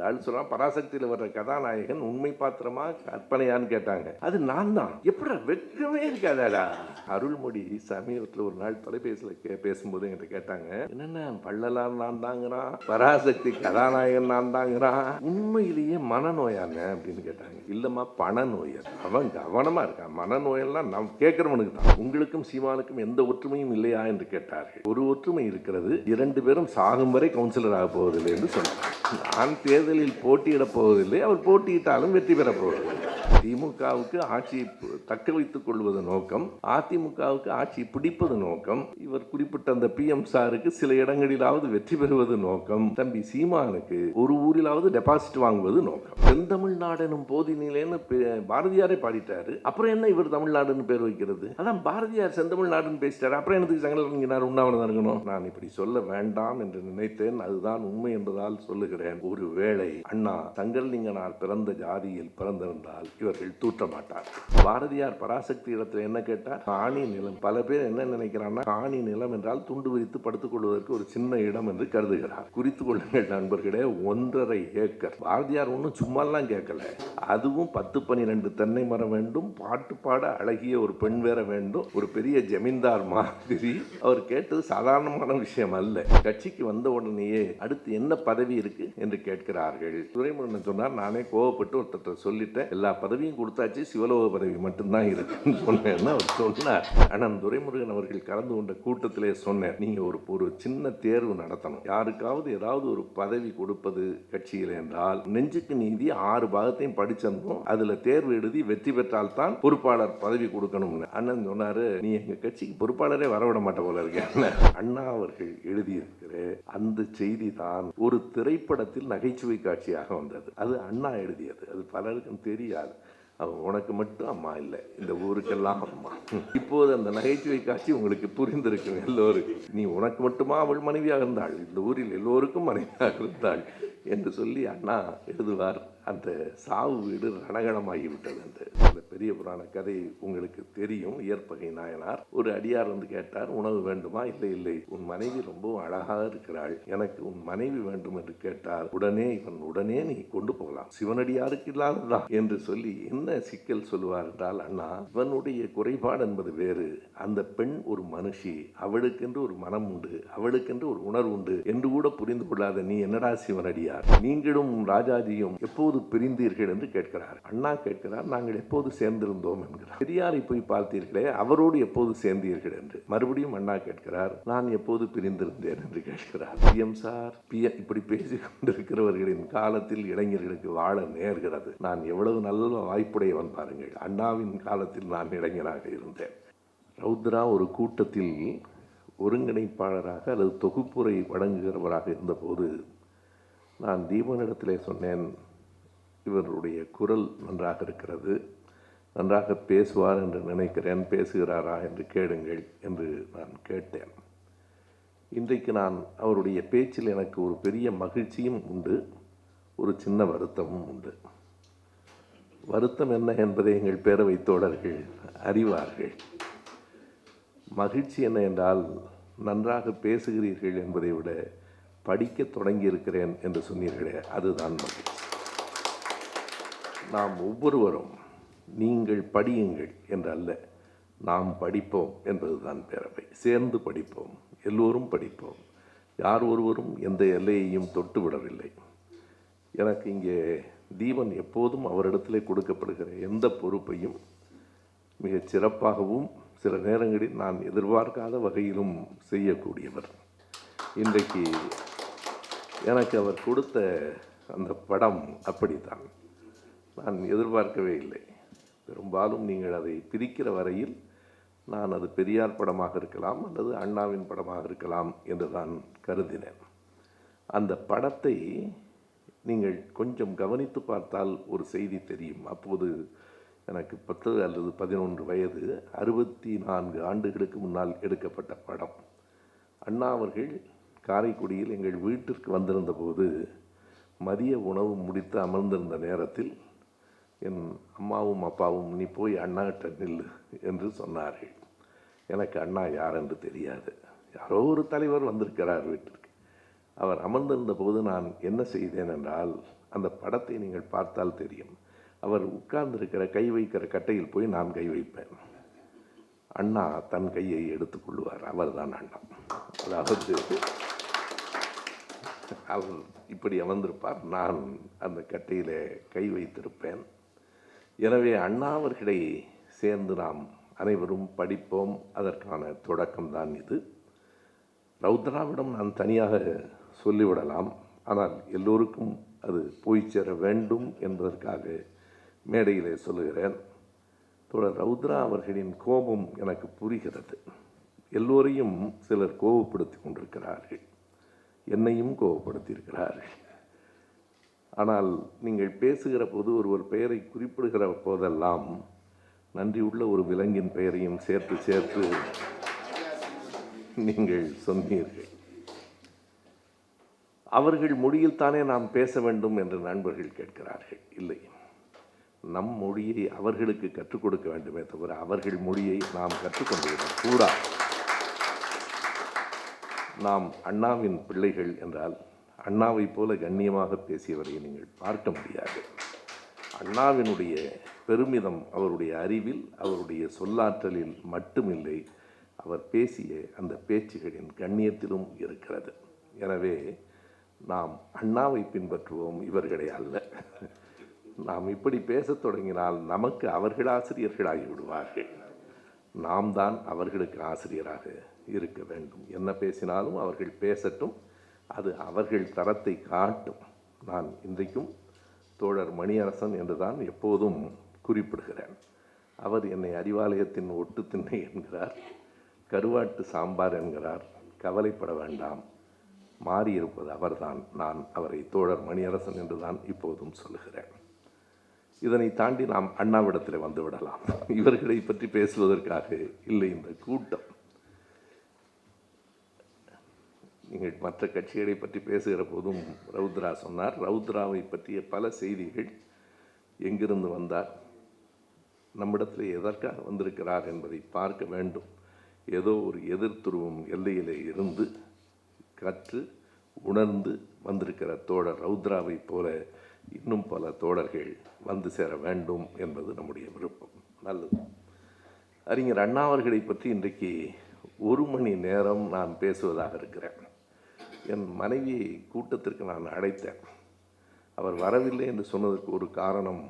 அந்த ஆள் சொல்றான், பராசக்தியில் வர்ற கதாநாயகன் உண்மை பாத்திரமா கற்பனையான்னு கேட்டாங்க. அது நான் தான். எப்படி வெட்கமே இருக்காதாடா. அருள்மொழி சமீபத்தில் ஒரு நாள் தொலைபேசியில் பேசும்போது என்கிட்ட கேட்டாங்க, என்னென்ன பள்ளலாம் நான் தாங்கிறான், பராசக்தி கதாநாயகன் நான் தாங்கிறான், உண்மையிலேயே மனநோயாங்க அப்படின்னு கேட்டாங்க. இல்லம்மா, பணநோய். அவன் கவனமா இருக்கான். மனநோயெல்லாம் நாம் கேட்கிறவனுக்கு தான். உங்களுக்கும் சீமானுக்கும் எந்த ஒற்றுமையும் இல்லையா என்று கேட்டார்கள். ஒரு ஒற்றுமை இருக்கிறது, 2 பேரும் சாகும் வரை கவுன்சிலர் ஆக போவதில்லை என்று சொன்னார். நான் தேர்தலில் போட்டியிடப் போவதில்லை, அவர் போட்டியிட்டாலும் வெற்றி பெற போவதில்லை. திமுகவுக்கு ஆட்சியை தக்க வைத்துக் கொள்வது நோக்கம், அதிமுகவுக்கு ஆட்சி பிடிப்பது நோக்கம், இவர் குறிப்பிட்ட அந்த PM சாருக்கு சில இடங்களிலாவது வெற்றி பெறுவது நோக்கம், தம்பி சீமானுக்கு ஒரு ஊரிலாவது டெபாசிட் வாங்குவது நோக்கம். செந்தமிழ்நாடு எனும் போதினிலேன்னு பாரதியாரே பாடிட்டாரு. அப்புறம் என்ன இவர் தமிழ்நாடுன்னு பேர் வைக்கிறது? அதான் பாரதியார் செந்தமிழ்நாடுன்னு பேசிட்டாரு, அப்புறம் எனக்கு சங்கடங்கினார் உண்ணாவிரதம் இருக்கணும். நான் இப்படி சொல்ல வேண்டாம் என்று நினைத்தேன். அதுதான் உண்மை என்பதால் சொல்லுகிறேன். ஒருவேளை அண்ணா சங்கரலிங்கனார் பிறந்த ஜாதியில் பிறந்திருந்தால் இவர்கள் தூற்ற மாட்டார். பாரதியார் பராசக்தி இடத்துல என்ன கேட்டார்? காணி நிலம். பல பேர் என்ன நினைக்கிறான்னா, காணி நிலம் என்றால் துண்டு விரித்து படுத்துக் கொள்வதற்கு ஒரு சின்ன இடம் என்று கருதுகிறார். குறித்துக் கொள்ளுங்கள் நண்பர்களே, 1.5 ஏக்கர். பாரதியார் ஒன்றும் சும்மாலாம் கேட்கல. அதுவும் 10-12 தென்னை மரம் வேண்டும், பாட்டு பாட அழகிய ஒரு பெண் வேற வேண்டும், ஒரு பெரிய ஜமீன்தார் மாதிரி. அவர் கேட்டது சாதாரணமான விஷயம் அல்ல. கட்சிக்கு வந்த உடனேயே அடுத்து என்ன பதவி இருக்கு என்று கேட்கிறார்கள். துரைமுருகன் சொன்னார், நானே கோவப்பட்டு ஒருத்தர் சொல்லிட்டேன், எல்லா பதவியும் கொடுத்தாச்சு, சிவலோக பதவி மட்டும்தான் இருக்குன்னு சொன்னேன்னு அவர் சொன்னார். ஆனால் துரைமுருகன் அவர்கள் கலந்து கொண்ட கூட்டத்திலே சொன்னார், நீங்க ஒரு சின்ன தேர்வு நடத்தணும். யாருக்காவது ஏதாவது ஒரு பதவி கொடுப்பது கட்சியில் என்றால் நெஞ்சுக்கு நீதி 6 பாகத்தையும் படிச்சிருந்தோம், அதுல தேர்வு எழுதி வெற்றி பெற்றால் தான் பொறுப்பாளர் பதவி கொடுக்கணும்னு. அண்ணன் சொன்னாரு, நீ எங்க கட்சிக்கு பொறுப்பாளரே வரவிட மாட்ட போல இருக்க. அண்ணா அவர்கள் எழுதியிருக்கிற அந்த செய்தி தான் ஒரு திரைப்படத்தில் நகைச்சுவை காட்சியாக வந்தது. அது அண்ணா எழுதியது. அது பலருக்கும் தெரியாது. உனக்கு மட்டும் அம்மா இல்லை, இந்த ஊருக்கெல்லாம் அம்மா. இப்போது அந்த நகைச்சுவை காட்சி உங்களுக்கு புரிந்திருக்கும் எல்லோருக்கும். நீ உனக்கு மட்டுமா அவள் மனைவியாக இருந்தாள், இந்த ஊரில் எல்லோருக்கும் மனைவியாக இருந்தாள் என்று சொல்லி அண்ணா எழுதுவார். அந்த சாவு வீடு ரணகணமாகிவிட்டது என்று. அந்த பெரிய புராண கதை உங்களுக்கு தெரியும். இயற்பகை நாயனார் ஒரு அடியார் வந்து கேட்டார், உணவு வேண்டுமா? இல்லை இல்லை, உன் மனைவி ரொம்பவும் அழகாக இருக்கிறாள், எனக்கு உன் மனைவி வேண்டும் என்று கேட்டார். உடனே நீ கொண்டு போகலாம், சிவனடியாருக்கு இல்லாததான் என்று சொல்லி என்ன சிக்கல் சொல்லுவார் என்றால், அண்ணா இவனுடைய குறைபாடு என்பது வேறு, அந்த பெண் ஒரு மனுஷி, அவளுக்கென்று ஒரு மனம் உண்டு, அவளுக்கென்று ஒரு உணர்வு உண்டு என்று கூட புரிந்து கொள்ளாத நீ என்னடா சிவனடியார்? நீங்களும் ராஜாஜியும் எப்போது பிரிந்தீர்கள் என்று கேட்கிறார். அண்ணா கேட்கிறார், நாங்கள் எப்போது சேர்ந்திருந்தோம் என்கிறார். பெரியாரை போய் பார்த்தீர்களே, அவரோடு எப்போது சேர்ந்தீர்கள் என்று. மறுபடியும் அண்ணா கேட்கிறார், நான் எப்போது பிரிந்திருந்தேன் என்று கேட்கிறார். PM சார், இப்படி பேசிக் கொண்டிருக்கிறவர்களின் காலத்தில் இளைஞர்களுக்கு வாழ நேர்கிறது. நான் எவ்வளவு நல்ல வாய்ப்புடையவன் பாருங்கள். அண்ணாவின் காலத்தில் நான் இளைஞராக இருந்தேன். ரவுத்ரா ஒரு கூட்டத்தில் ஒருங்கிணைப்பாளராக அல்லது தொகுப்புரை வழங்குகிறவராக இருந்தபோது நான் தீபனிடத்திலே சொன்னேன், இவருடைய குரல் நன்றாக இருக்கிறது, நன்றாக பேசுவார் என்று நினைக்கிறேன், பேசுகிறாரா என்று கேளுங்கள் என்று நான் கேட்டேன். இன்றைக்கு நான் அவருடைய பேச்சில் எனக்கு ஒரு பெரிய மகிழ்ச்சியும் உண்டு, ஒரு சின்ன வருத்தமும் உண்டு. வருத்தம் என்ன என்பதை எங்கள் பேரவை தோழர்கள் அறிவார்கள். மகிழ்ச்சி என்ன என்றால், நன்றாக பேசுகிறீர்கள் என்பதை விட படிக்க தொடங்கி இருக்கிறேன் என்று சொன்னீர்களே, அதுதான் மகிழ்ச்சி. நாம் ஒவ்வொருவரும் நீங்கள் படியுங்கள் என்றல்ல, நாம் படிப்போம் என்பதுதான் பேரவை. சேர்ந்து படிப்போம், எல்லோரும் படிப்போம். யார் ஒருவரும் எந்த எல்லையையும் தொட்டு விடவில்லை. எனக்கு இங்கே தீபன் எப்போதும் அவரிடத்திலே கொடுக்கப்படுகிற எந்த பொறுப்பையும் மிகச் சிறப்பாகவும் சில நேரங்களில் நான் எதிர்பார்க்காத வகையிலும் செய்யக்கூடியவர். இன்றைக்கு எனக்கு அவர் கொடுத்த அந்த படம் அப்படித்தான். நான் எதிர்பார்க்கவே இல்லை. பெரும்பாலும் நீங்கள் அதை பிரிக்கிற வரையில் நான் அது பெரியார் படமாக இருக்கலாம் அல்லது அண்ணாவின் படமாக இருக்கலாம் என்று தான் கருதினேன். அந்த படத்தை நீங்கள் கொஞ்சம் கவனித்து பார்த்தால் ஒரு செய்தி தெரியும். அப்போது எனக்கு 10 அல்லது 11 வயது, 64 ஆண்டுகளுக்கு முன்னால் எடுக்கப்பட்ட படம். அண்ணா அவர்கள் காரைக்குடியில் எங்கள் வீட்டிற்கு வந்திருந்த போது மதிய உணவு முடித்து அமர்ந்திருந்த நேரத்தில் என் அம்மாவும் அப்பாவும், நீ போய் அண்ணாகிட்ட நில்லு என்று சொன்னார்கள். எனக்கு அண்ணா யார் என்று தெரியாது. யாரோ ஒரு தலைவர் வந்திருக்கிறார் வீட்டிற்கு. அவர் அமர்ந்திருந்த போது நான் என்ன செய்தேன் என்றால், அந்த படத்தை நீங்கள் பார்த்தால் தெரியும். அவர் உட்கார்ந்திருக்கிற கை வைக்கிற கட்டையில் போய் நான் கை வைப்பேன். அண்ணா தன் கையை எடுத்துக்கொள்வார். அவர் தான் அண்ணா. அதாவது அவர் இப்படி அமர்ந்திருப்பார், நான் அந்த கட்டையில் கை வைத்திருப்பேன். எனவே அண்ணா அவர்களை சேர்ந்து நாம் அனைவரும் படிப்போம். அதற்கான தொடக்கம்தான் இது. ரௌத்ராவிடம் நான் தனியாக சொல்லிவிடலாம், ஆனால் எல்லோருக்கும் அது போய் சேர வேண்டும் என்பதற்காக மேடையிலே சொல்லுகிறேன். தோழர் ரௌத்ரா அவர்களின் கோபம் எனக்கு புரிகிறது. எல்லோரையும் சிலர் கோபப்படுத்தி கொண்டிருக்கிறார்கள், என்னையும் கோபப்படுத்தியிருக்கிறார்கள். ஆனால் நீங்கள் பேசுகிற போது ஒருவர் பெயரை குறிப்பிடுகிற போதெல்லாம் நன்றியுள்ள ஒரு விலங்கின் பெயரையும் சேர்த்து சேர்த்து நீங்கள் சொன்னீர்கள். அவர்கள் மொழியில் தானே நாம் பேச வேண்டும் என்று நண்பர்கள் கேட்கிறார்கள். இல்லை, நம் மொழியை அவர்களுக்கு கற்றுக் கொடுக்க வேண்டுமே தவிர அவர்கள் மொழியை நாம் கற்றுக்கொண்டுவிடக் கூடாது. நாம் அண்ணாவின் பிள்ளைகள் என்றால் அண்ணாவை போல கண்ணியமாக பேசியவரை நீங்கள் பார்க்க முடியாது. அண்ணாவினுடைய பெருமிதம் அவருடைய அறிவில், அவருடைய சொல்லாற்றலில் மட்டுமில்லை, அவர் பேசிய அந்த பேச்சுகளின் கண்ணியத்திலும் இருக்கிறது. எனவே நாம் அண்ணாவை பின்பற்றுவோம், இவர்களை அல்ல. நாம் இப்படி பேசத் தொடங்கினால் நமக்கு அவர்கள் ஆசிரியர்களாகி விடுவார்கள். நாம் தான் அவர்களுக்கு ஆசிரியராக இருக்க வேண்டும். என்ன பேசினாலும் அவர்கள் பேசட்டும், அது அவர்கள் தரத்தை காட்டும். நான் இன்றைக்கும் தோழர் மணியரசன் என்று தான் எப்போதும் குறிப்பிடுகிறேன். அவர் என்னை அறிவாலயத்தின் ஒட்டு திண்ணை என்கிறார், கருவாட்டு சாம்பார் என்கிறார். கவலைப்பட வேண்டாம், மாறியிருப்பது அவர்தான். நான் அவரை தோழர் மணியரசன் என்று தான் இப்போதும் சொல்லுகிறேன். இதனை தாண்டி நாம் அண்ணாவிடத்தில் வந்து விடலாம். இவர்களை பற்றி பேசுவதற்காக இல்லை இந்த கூட்டம். நீங்கள் மற்ற கட்சிகளை பற்றி பேசுகிற போதும் ரௌத்ரா சொன்னார். ரௌத்ராவை பற்றிய பல செய்திகள், எங்கிருந்து வந்தார், நம்மிடத்தில் எதற்காக வந்திருக்கிறார் என்பதை பார்க்க வேண்டும். ஏதோ ஒரு எதிர்த்துருவம் எல்லையிலே இருந்து கற்று உணர்ந்து வந்திருக்கிற தோழர் ரௌத்ராவை போல இன்னும் பல தோழர்கள் வந்து சேர வேண்டும் என்பது நம்முடைய விருப்பம். நல்லது. அறிஞர் அண்ணா அவர்களை பற்றி இன்றைக்கு 1 மணி நேரம் நான் பேசுவதாக இருக்கிறேன். என் மனைவியை கூட்டத்திற்கு நான் அழைத்தேன். அவர் வரவில்லை என்று சொன்னதற்கு ஒரு காரணம்,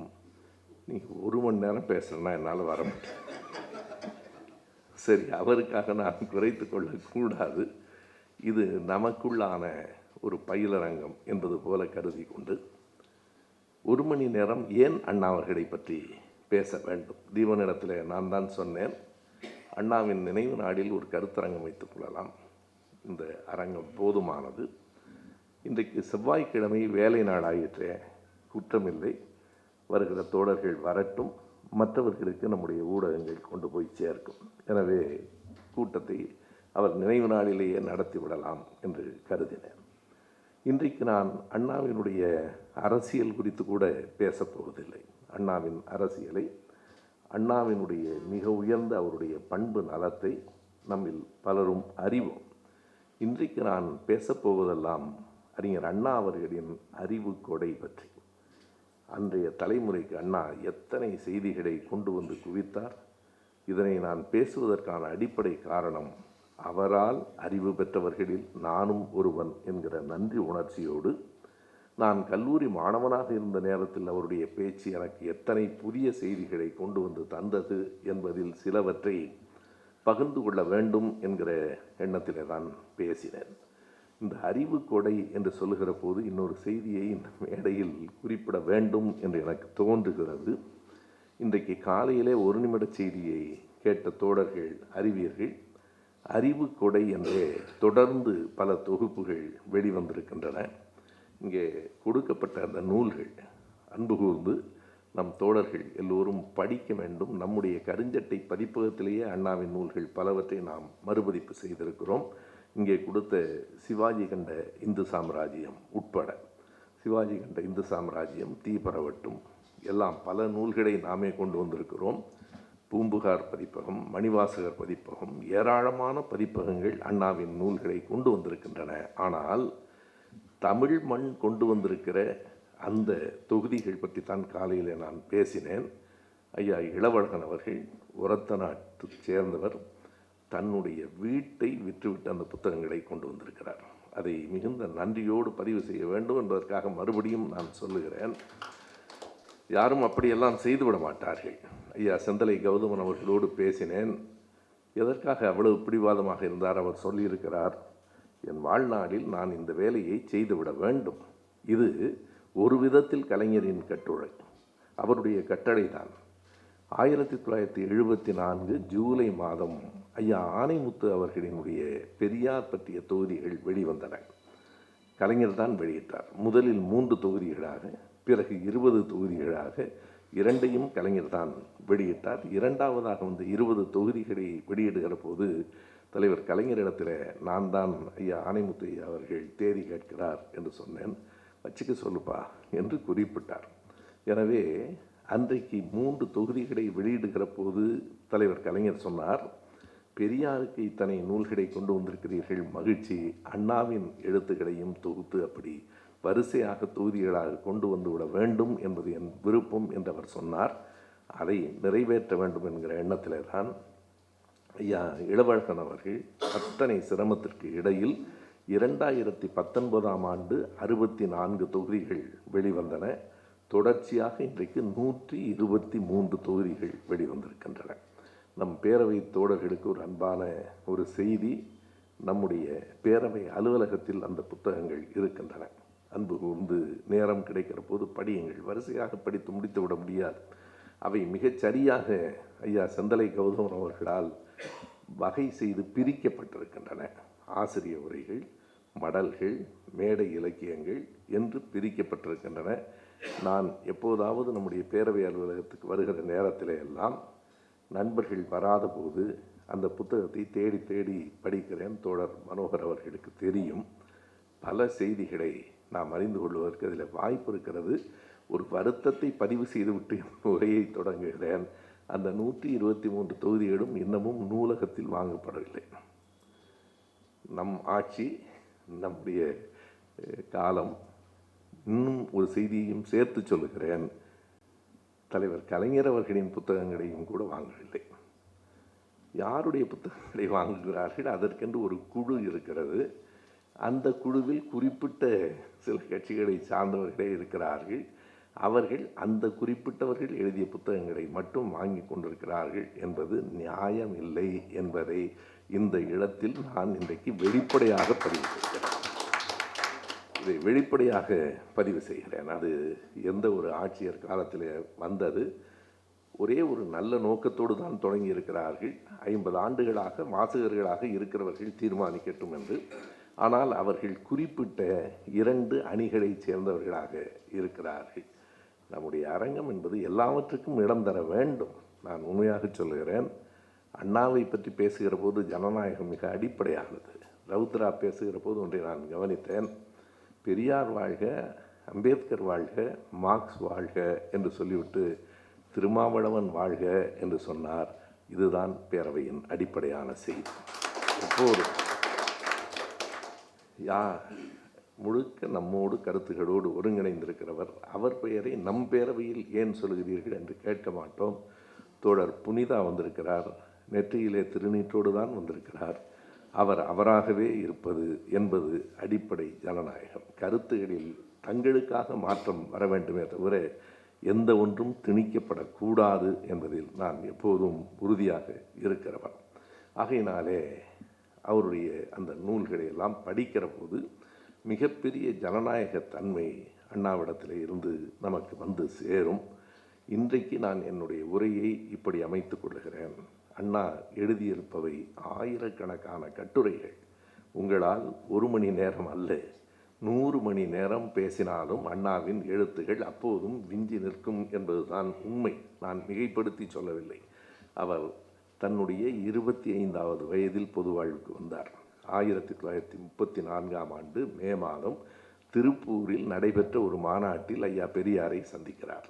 நீங்கள் 1 மணி நேரம் பேசுகிறேன்னா என்னால் வர முடியும். சரி, அவருக்காக நான் குறைத்து கொள்ளக்கூடாது. இது நமக்குள்ளான ஒரு பயிலரங்கம் என்பது போல கருதி கொண்டு 1 மணி நேரம் ஏன் அண்ணா அவர்களை பற்றி பேச வேண்டும். தீபனிடத்தில் நான் தான் சொன்னேன், அண்ணாவின் நினைவு நாளில் ஒரு கருத்தரங்கம் வைத்துக் கொள்ளலாம். இந்த அரங்கம் போதுமானது. இன்றைக்கு செவ்வாய்க்கிழமை வேலை நாளாயிற்றே, குற்றமில்லை. வருகிற தோழர்கள் வரட்டும், மற்றவர்களுக்கு நம்முடைய ஊடகங்கள் கொண்டு போய் சேர்க்கும். எனவே கூட்டத்தை அவர் நினைவு நாளிலேயே நடத்தி விடலாம் என்று கருதினேன். இன்றைக்கு நான் அண்ணாவினுடைய அரசியல் குறித்து கூட பேசப்போவதில்லை. அண்ணாவின் அரசியலை, அண்ணாவினுடைய மிக உயர்ந்த அவருடைய பண்பு நலத்தை நம்மில் பலரும் அறிவோம். இன்றைக்கு நான் பேசப்போவதெல்லாம் அறிஞர் அண்ணா அவர்களின் அறிவு கொடை பற்றி. அன்றைய தலைமுறைக்கு அண்ணா எத்தனை செய்திகளை கொண்டு வந்து குவித்தார். இதனை நான் பேசுவதற்கான அடிப்படை காரணம், அவரால் அறிவு பெற்றவர்களில் நானும் ஒருவன் என்கிற நன்றி உணர்ச்சியோடு, நான் கல்லூரி மாணவனாக இருந்த நேரத்தில் அவருடைய பேச்சு எனக்கு எத்தனை புதிய செய்திகளை கொண்டு வந்து தந்தது என்பதில் சிலவற்றை பகிர்ந்து கொள்ள வேண்டும் என்கிற எண்ணத்திலே தான் பேசினேன். இந்த அறிவு கொடை என்று சொல்லுகிற போது இன்னொரு செய்தியை இந்த மேடையில் குறிப்பிட வேண்டும் என்று எனக்கு தோன்றுகிறது. இன்றைக்கு காலையிலே 1 நிமிட செய்தியை கேட்ட தோழர்கள் அறிவீர்கள். அறிவு கொடை என்றே தொடர்ந்து பல தொகுப்புகள் வெளிவந்திருக்கின்றன. இங்கே கொடுக்கப்பட்ட அந்த நூல்கள் அன்பு கூர்ந்து நம் தோழர்கள் எல்லோரும் படிக்க வேண்டும். நம்முடைய கருஞ்சட்டை பதிப்பகத்திலேயே அண்ணாவின் நூல்கள் பலவற்றை நாம் மறுபதிப்பு செய்திருக்கிறோம். இங்கே கொடுத்த சிவாஜி கண்ட இந்து சாம்ராஜ்யம் உட்பட, சிவாஜி கண்ட இந்து சாம்ராஜ்யம், தீபரவட்டும் எல்லாம் பல நூல்களை நாமே கொண்டு வந்திருக்கிறோம். பூம்புகார் பதிப்பகம், மணிவாசகர் பதிப்பகம், ஏராளமான பதிப்பகங்கள் அண்ணாவின் நூல்களை கொண்டு வந்திருக்கின்றன. ஆனால் தமிழ் மண் கொண்டு வந்திருக்கிற அந்த தொகுதிகள் பற்றி தான் காலையில் நான் பேசினேன். ஐயா இளவழகன் அவர்கள் உரத்த நாட்டைச் சேர்ந்தவர், தன்னுடைய வீட்டை விற்றுவிட்டு அந்த புத்தகங்களை கொண்டு வந்திருக்கிறார். அதை மிகுந்த நன்றியோடு பதிவு செய்ய வேண்டும் என்பதற்காக மறுபடியும் நான் சொல்லுகிறேன். யாரும் அப்படியெல்லாம் செய்துவிட மாட்டார்கள். ஐயா செந்தலை கௌதமன் அவர்களோடு பேசினேன். எதற்காக அவ்வளவு பிடிவாதமாக இருந்தார்? அவர் சொல்லியிருக்கிறார், என் வாழ்நாளில் நான் இந்த வேலையை செய்துவிட வேண்டும். இது ஒரு விதத்தில் கலைஞரின் கட்டுரை, அவருடைய கட்டளை தான். 1974 ஜூலை மாதம் ஐயா ஆனைமுத்து அவர்களினுடைய பெரியார் பற்றிய தொகுதிகள் வெளிவந்தன. கலைஞர் தான் வெளியிட்டார். முதலில் 3 தொகுதிகளாக, பிறகு 20 தொகுதிகளாக, இரண்டையும் கலைஞர் தான் வெளியிட்டார். இரண்டாவதாக வந்து 20 தொகுதிகளை வெளியிடுகிற போது தலைவர் கலைஞரிடத்தில் நான் தான் ஐயா ஆனைமுத்து அவர்கள் தேதி கேட்கிறார் என்று சொன்னேன். வச்சுக்க சொல்லுப்பா என்று குறிப்பிட்டார். எனவே அன்றைக்கு 3 தொகுதிகளை வெளியிடுகிற போது தலைவர் கலைஞர் சொன்னார், பெரியாருக்கு இத்தனை நூல்களை கொண்டு வந்திருக்கிறீர்கள், மகிழ்ச்சி. அண்ணாவின் எழுத்துக்களையும் தொகுத்து அப்படி வரிசையாக தொகுதிகளாக கொண்டு வந்துவிட வேண்டும் என்பது என் விருப்பம் என்று அவர் சொன்னார். அதை நிறைவேற்ற வேண்டும் என்கிற எண்ணத்திலே தான் ஐயா இளவழகன் அவர்கள் அத்தனை சிரமத்திற்கு இடையில் 2019ஆம் ஆண்டு 64 தொகுதிகள் வெளிவந்தன. தொடர்ச்சியாக இன்றைக்கு 123 தொகுதிகள் வெளிவந்திருக்கின்றன. நம் பேரவை தோழர்களுக்கு ஒரு அன்பான ஒரு செய்தி, நம்முடைய பேரவை அலுவலகத்தில் அந்த புத்தகங்கள் இருக்கின்றன. அன்பு கூர்ந்து நேரம் கிடைக்கிற போது படியுங்கள். வரிசையாக படித்து முடித்து விட முடியாது. அவை மிகச் சரியாக ஐயா செந்தலை கௌதமன் அவர்களால் வகை செய்து பிரிக்கப்பட்டிருக்கின்றன. ஆசிரிய உரைகள், மடல்கள், மேடை இலக்கியங்கள் என்று பிரிக்கப்பட்டிருக்கின்றன. நான் எப்போதாவது நம்முடைய பேரவை அலுவலகத்துக்கு வருகிற நேரத்தில் எல்லாம் நண்பர்கள் வராத போது அந்த புத்தகத்தை தேடி தேடி படிக்கிறேன். தோழர் மனோகர் அவர்களுக்கு தெரியும். பல செய்திகளை நாம் அறிந்து கொள்வதற்கு அதில் வாய்ப்பு இருக்கிறது. ஒரு வருத்தத்தை பதிவு செய்துவிட்டு உரையை தொடங்குகிறேன். அந்த 123 தொகுதிகளும் இன்னமும் நூலகத்தில் வாங்கப்படவில்லை. நம் ஆட்சி, நம்முடைய காலம். இன்னும் ஒரு செய்தியையும் சேர்த்து சொல்லுகிறேன், தலைவர் கலைஞர் அவர்களின் புத்தகங்களையும் கூட வாங்கவில்லை. யாருடைய புத்தகங்களை வாங்குகிறார்கள்? அதற்கென்று ஒரு குழு இருக்கிறது. அந்த குழுவில் குறிப்பிட்ட சில கட்சிகளை சார்ந்தவர்களே இருக்கிறார்கள். அவர்கள் அந்த குறிப்பிட்டவர்கள் எழுதிய புத்தகங்களை மட்டும் வாங்கி கொண்டிருக்கிறார்கள் என்பது நியாயம் இல்லை என்பதை இந்த இடத்தில் நான் இன்றைக்கு வெளிப்படையாக பதிவு செய்கிறேன். இதை வெளிப்படையாக பதிவு செய்கிறேன். அது எந்த ஒரு ஆட்சியர் காலத்தில் வந்தது. ஒரே ஒரு நல்ல நோக்கத்தோடு தான் தொடங்கி இருக்கிறார்கள். 50 ஆண்டுகளாக வாசகர்களாக இருக்கிறவர்கள் தீர்மானிக்கட்டும் என்று. ஆனால் அவர்கள் குறிப்பிட்ட 2 அணிகளைச் சேர்ந்தவர்களாக இருக்கிறார்கள். நம்முடைய அரங்கம் என்பது எல்லாவற்றுக்கும் இடம் தர வேண்டும். நான் உண்மையாக சொல்லுகிறேன். அண்ணாவை பற்றி பேசுகிற போது ஜனநாயகம் மிக அடிப்படையானது. ரவுத்ரா பேசுகிற போது ஒன்றை நான் கவனித்தேன். பெரியார் வாழ்க, அம்பேத்கர் வாழ்க, மார்க்ஸ் வாழ்க என்று சொல்லிவிட்டு திருமாவளவன் வாழ்க என்று சொன்னார். இதுதான் பேரவையின் அடிப்படையான செய்தி. எப்போது முழுக்க நம்மோடு கருத்துகளோடு ஒருங்கிணைந்திருக்கிறவர், அவர் பெயரை நம் பேரவையில் ஏன் சொல்கிறீர்கள் என்று கேட்க மாட்டோம். தோழர் புனிதா வந்திருக்கிறார், நெற்றியிலே திருநீற்றோடு தான் வந்திருக்கிறார். அவர் அவராகவே இருப்பது என்பது அடிப்படை ஜனநாயகம். கருத்துகளில் தங்களுக்காக மாற்றம் வர வேண்டுமே தவிர எந்த ஒன்றும் திணிக்கப்படக்கூடாது என்பதில் நான் எப்போதும் உறுதியாக இருக்கிறவன். ஆகையினாலே அவருடைய அந்த நூல்களை எல்லாம் படிக்கிற போது மிகப்பெரிய ஜனநாயக தன்மை அண்ணாவிடத்தில் இருந்து நமக்கு வந்து சேரும். இன்றைக்கு நான் என்னுடைய உரையை இப்படி அமைத்து கொள்ளுகிறேன். அண்ணா எழுதியிருப்பவை ஆயிரக்கணக்கான கட்டுரைகள். உங்களால் 1 மணி நேரம் அல்ல, 100 மணி நேரம் பேசினாலும் அண்ணாவின் எழுத்துகள் அப்போதும் விஞ்சி நிற்கும் என்பதுதான் உண்மை. நான் மிகைப்படுத்தி சொல்லவில்லை. அவர் தன்னுடைய 25வது வயதில் பொது வாழ்வுக்கு வந்தார். 1934ஆம் ஆண்டு மே மாதம் திருப்பூரில் நடைபெற்ற ஒரு மாநாட்டில் ஐயா பெரியாரை சந்திக்கிறார்.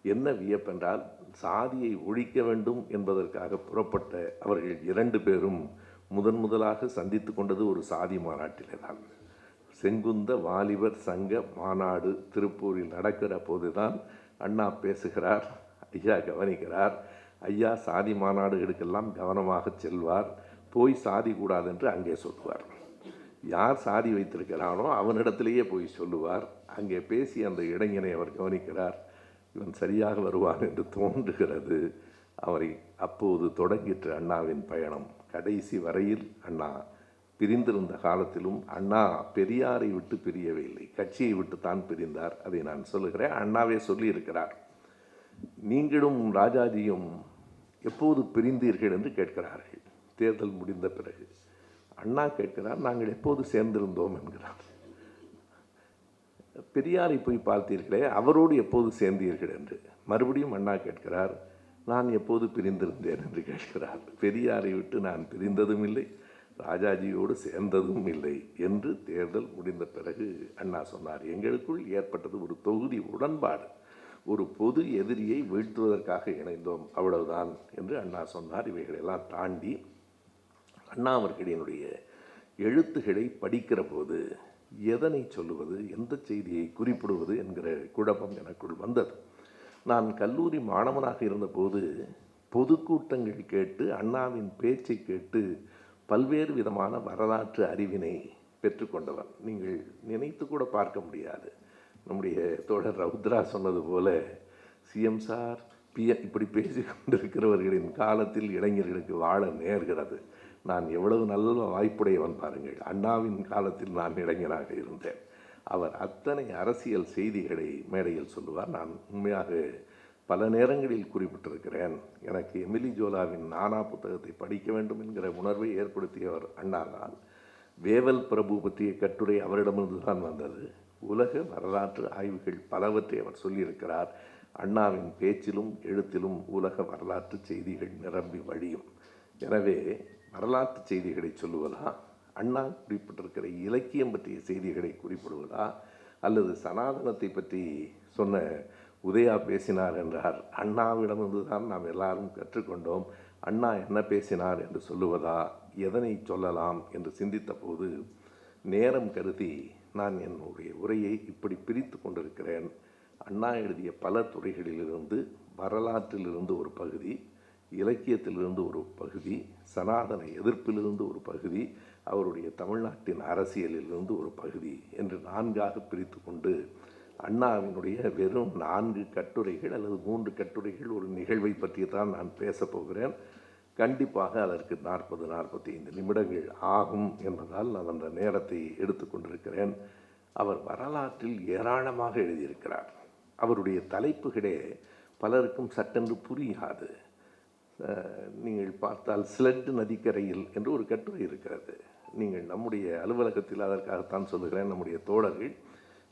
என்ன வியப்பென்றால், சாதியை ஒழிக்க வேண்டும் என்பதற்காக புறப்பட்ட அவர்கள் 2 பேரும் முதலாக சந்தித்து கொண்டது ஒரு சாதி மாநாட்டிலே தான். செங்குந்த வாலிபர் சங்க மாநாடு திருப்பூரில் நடக்கிற போதுதான் அண்ணா பேசுகிறார். ஐயா கவனிக்கிறார். ஐயா சாதி மாநாடுகளுக்கெல்லாம் கவனமாக செல்வார். போய் சாதி கூடாது என்று அங்கே சொல்லுவார். யார் சாதி வைத்திருக்கிறானோ அவனிடத்திலேயே போய் சொல்லுவார். அங்கே பேசி அந்த இளைஞனை அவர் கவனிக்கிறார். இவன் சரியாக வருவான் என்று தோன்றுகிறது. அவரை அப்போது தொடங்கிற்று அண்ணாவின் பயணம். கடைசி வரையில் அண்ணா பிரிந்திருந்த காலத்திலும் அண்ணா பெரியாரை விட்டு பிரியவில்லை, கட்சியை விட்டு தான் பிரிந்தார். அதை நான் சொல்லுகிறேன். அண்ணாவே சொல்லியிருக்கிறார். நீங்களும் ராஜாஜியும் எப்போது பிரிந்தீர்கள் என்று கேட்கிறார்கள் தேர்தல் முடிந்த பிறகு. அண்ணா கேட்கிறார், நாங்கள் எப்போது சேர்ந்திருந்தோம் என்கிறார். பெரியாரை போய் பார்த்தீர்களே, அவரோடு எப்போது சேர்ந்தீர்கள் என்று. மறுபடியும் அண்ணா கேட்கிறார், நான் எப்போது பிரிந்திருந்தேன் என்று கேட்கிறார். பெரியாரை விட்டு நான் பிரிந்ததும் இல்லை, ராஜாஜியோடு சேர்ந்ததும் இல்லை என்று தேர்தல் முடிந்த பிறகு அண்ணா சொன்னார். எங்களுக்குள் ஏற்பட்டது ஒரு தொகுதி உடன்பாடு, ஒரு பொது எதிரியை வீழ்த்துவதற்காக இணைந்தோம், அவ்வளவுதான் என்று அண்ணா சொன்னார். இவைகளெல்லாம் தாண்டி அண்ணா அவர்களினுடைய எழுத்துக்களை படிக்கிற போது எதனை சொல்லுவது, எந்த செய்தியை குறிப்பிடுவது என்கிற குழப்பம் எனக்குள் வந்தது. நான் கல்லூரி மாணவனாக இருந்தபோது பொதுக்கூட்டங்கள் கேட்டு அண்ணாவின் பேச்சை கேட்டு பல்வேறு விதமான வரலாற்று அறிவினை பெற்றுக்கொண்டவன். நீங்கள் நினைத்து கூட பார்க்க முடியாது. நம்முடைய தோழர் ரவுத்ரா சொன்னது போல, சிஎம் சார் இப்படி பேசி கொண்டிருக்கிறவர்களின் காலத்தில் இளைஞர்களுக்கு வாழ நேர்கிறது. நான் எவ்வளவு நல்ல வாய்ப்புடையவன் பாருங்கள். அண்ணாவின் காலத்தில் நான் இளைஞராக இருந்தேன். அவர் அத்தனை அரசியல் செய்திகளை மேடையில் சொல்லுவார். நான் உண்மையாக பல நேரங்களில் குறிப்பிட்டிருக்கிறேன். எனக்கு எமிலி ஜோலாவின் நானா புத்தகத்தை படிக்க வேண்டும் என்கிற உணர்வை ஏற்படுத்தியவர் அண்ணாதான். வேவல் பிரபு பற்றிய கட்டுரை அவரிடமிருந்து தான் வந்தது. உலக வரலாற்று ஆய்வுகள் பலவற்றை அவர் சொல்லியிருக்கிறார். அண்ணாவின் பேச்சிலும் எழுத்திலும் உலக வரலாற்று செய்திகள் நிரம்பி வழியும். எனவே வரலாற்று செய்திகளை சொல்லுவதா, அண்ணா குறிப்பிட்டிருக்கிற இலக்கியம் பற்றிய செய்திகளை குறிப்பிடுவதா, அல்லது சனாதனத்தை பற்றி சொன்ன உதயா பேசினார் என்றார். அண்ணாவிடமிருந்து தான் நாம் எல்லாரும் கற்றுக்கொண்டோம். அண்ணா என்ன பேசினார் என்று சொல்லுவதா, எதனை சொல்லலாம் என்று சிந்தித்த போது நேரம் கருதி நான் என்னுடைய உரையை இப்படி பிரித்து கொண்டிருக்கிறேன். அண்ணா எழுதிய பல துறைகளிலிருந்து, வரலாற்றிலிருந்து ஒரு பகுதி, இலக்கியத்திலிருந்து ஒரு பகுதி, சனாதன எதிர்ப்பிலிருந்து ஒரு பகுதி, அவருடைய தமிழ்நாட்டின் அரசியலிலிருந்து ஒரு பகுதி என்று 4ஆக பிரித்து கொண்டு அண்ணாவினுடைய வெறும் 4 கட்டுரைகள் அல்லது 3 கட்டுரைகள் ஒரு நிகழ்வை பற்றி தான் நான் பேசப் போகிறேன். கண்டிப்பாக அதற்கு 40-45 நிமிடங்கள் ஆகும் என்பதால் நான் அந்த நேரத்தை எடுத்துக்கொண்டிருக்கிறேன். அவர் வரலாற்றில் ஏராளமாக எழுதியிருக்கிறார். அவருடைய தலைப்புகளே பலருக்கும் சட்டென்று புரியாது. நீங்கள் பார்த்தால் ஸ்லெட் நதிக்கரையில் என்று ஒரு கட்டுரை இருக்கிறது. நீங்கள் நம்முடைய அலுவலகத்தில், அதற்காகத்தான் சொல்லுகிறேன், நம்முடைய தோழர்கள்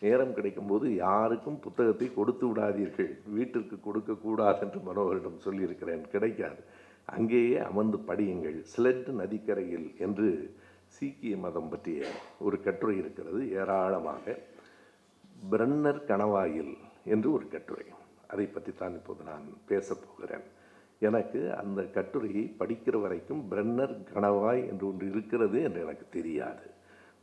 நேரம் கிடைக்கும்போது யாருக்கும் புத்தகத்தை கொடுத்து விடாதீர்கள், வீட்டிற்கு கொடுக்கக்கூடாது என்று மனோகரிடம் சொல்லியிருக்கிறேன். கிடைக்காது, அங்கேயே அமர்ந்து படியுங்கள். ஸ்லெட் நதிக்கரையில் என்று சீக்கிய மதம் பற்றிய ஒரு கட்டுரை இருக்கிறது ஏராளமாக. பிரன்னர் கணவாயில் என்று ஒரு கட்டுரை, அதை பற்றி தான் இப்போது நான் பேசப் போகிறேன். எனக்கு அந்த கட்டுரையை படிக்கிற வரைக்கும் பிரன்னர் கணவாய் என்று ஒன்று இருக்கிறது என்று எனக்கு தெரியாது.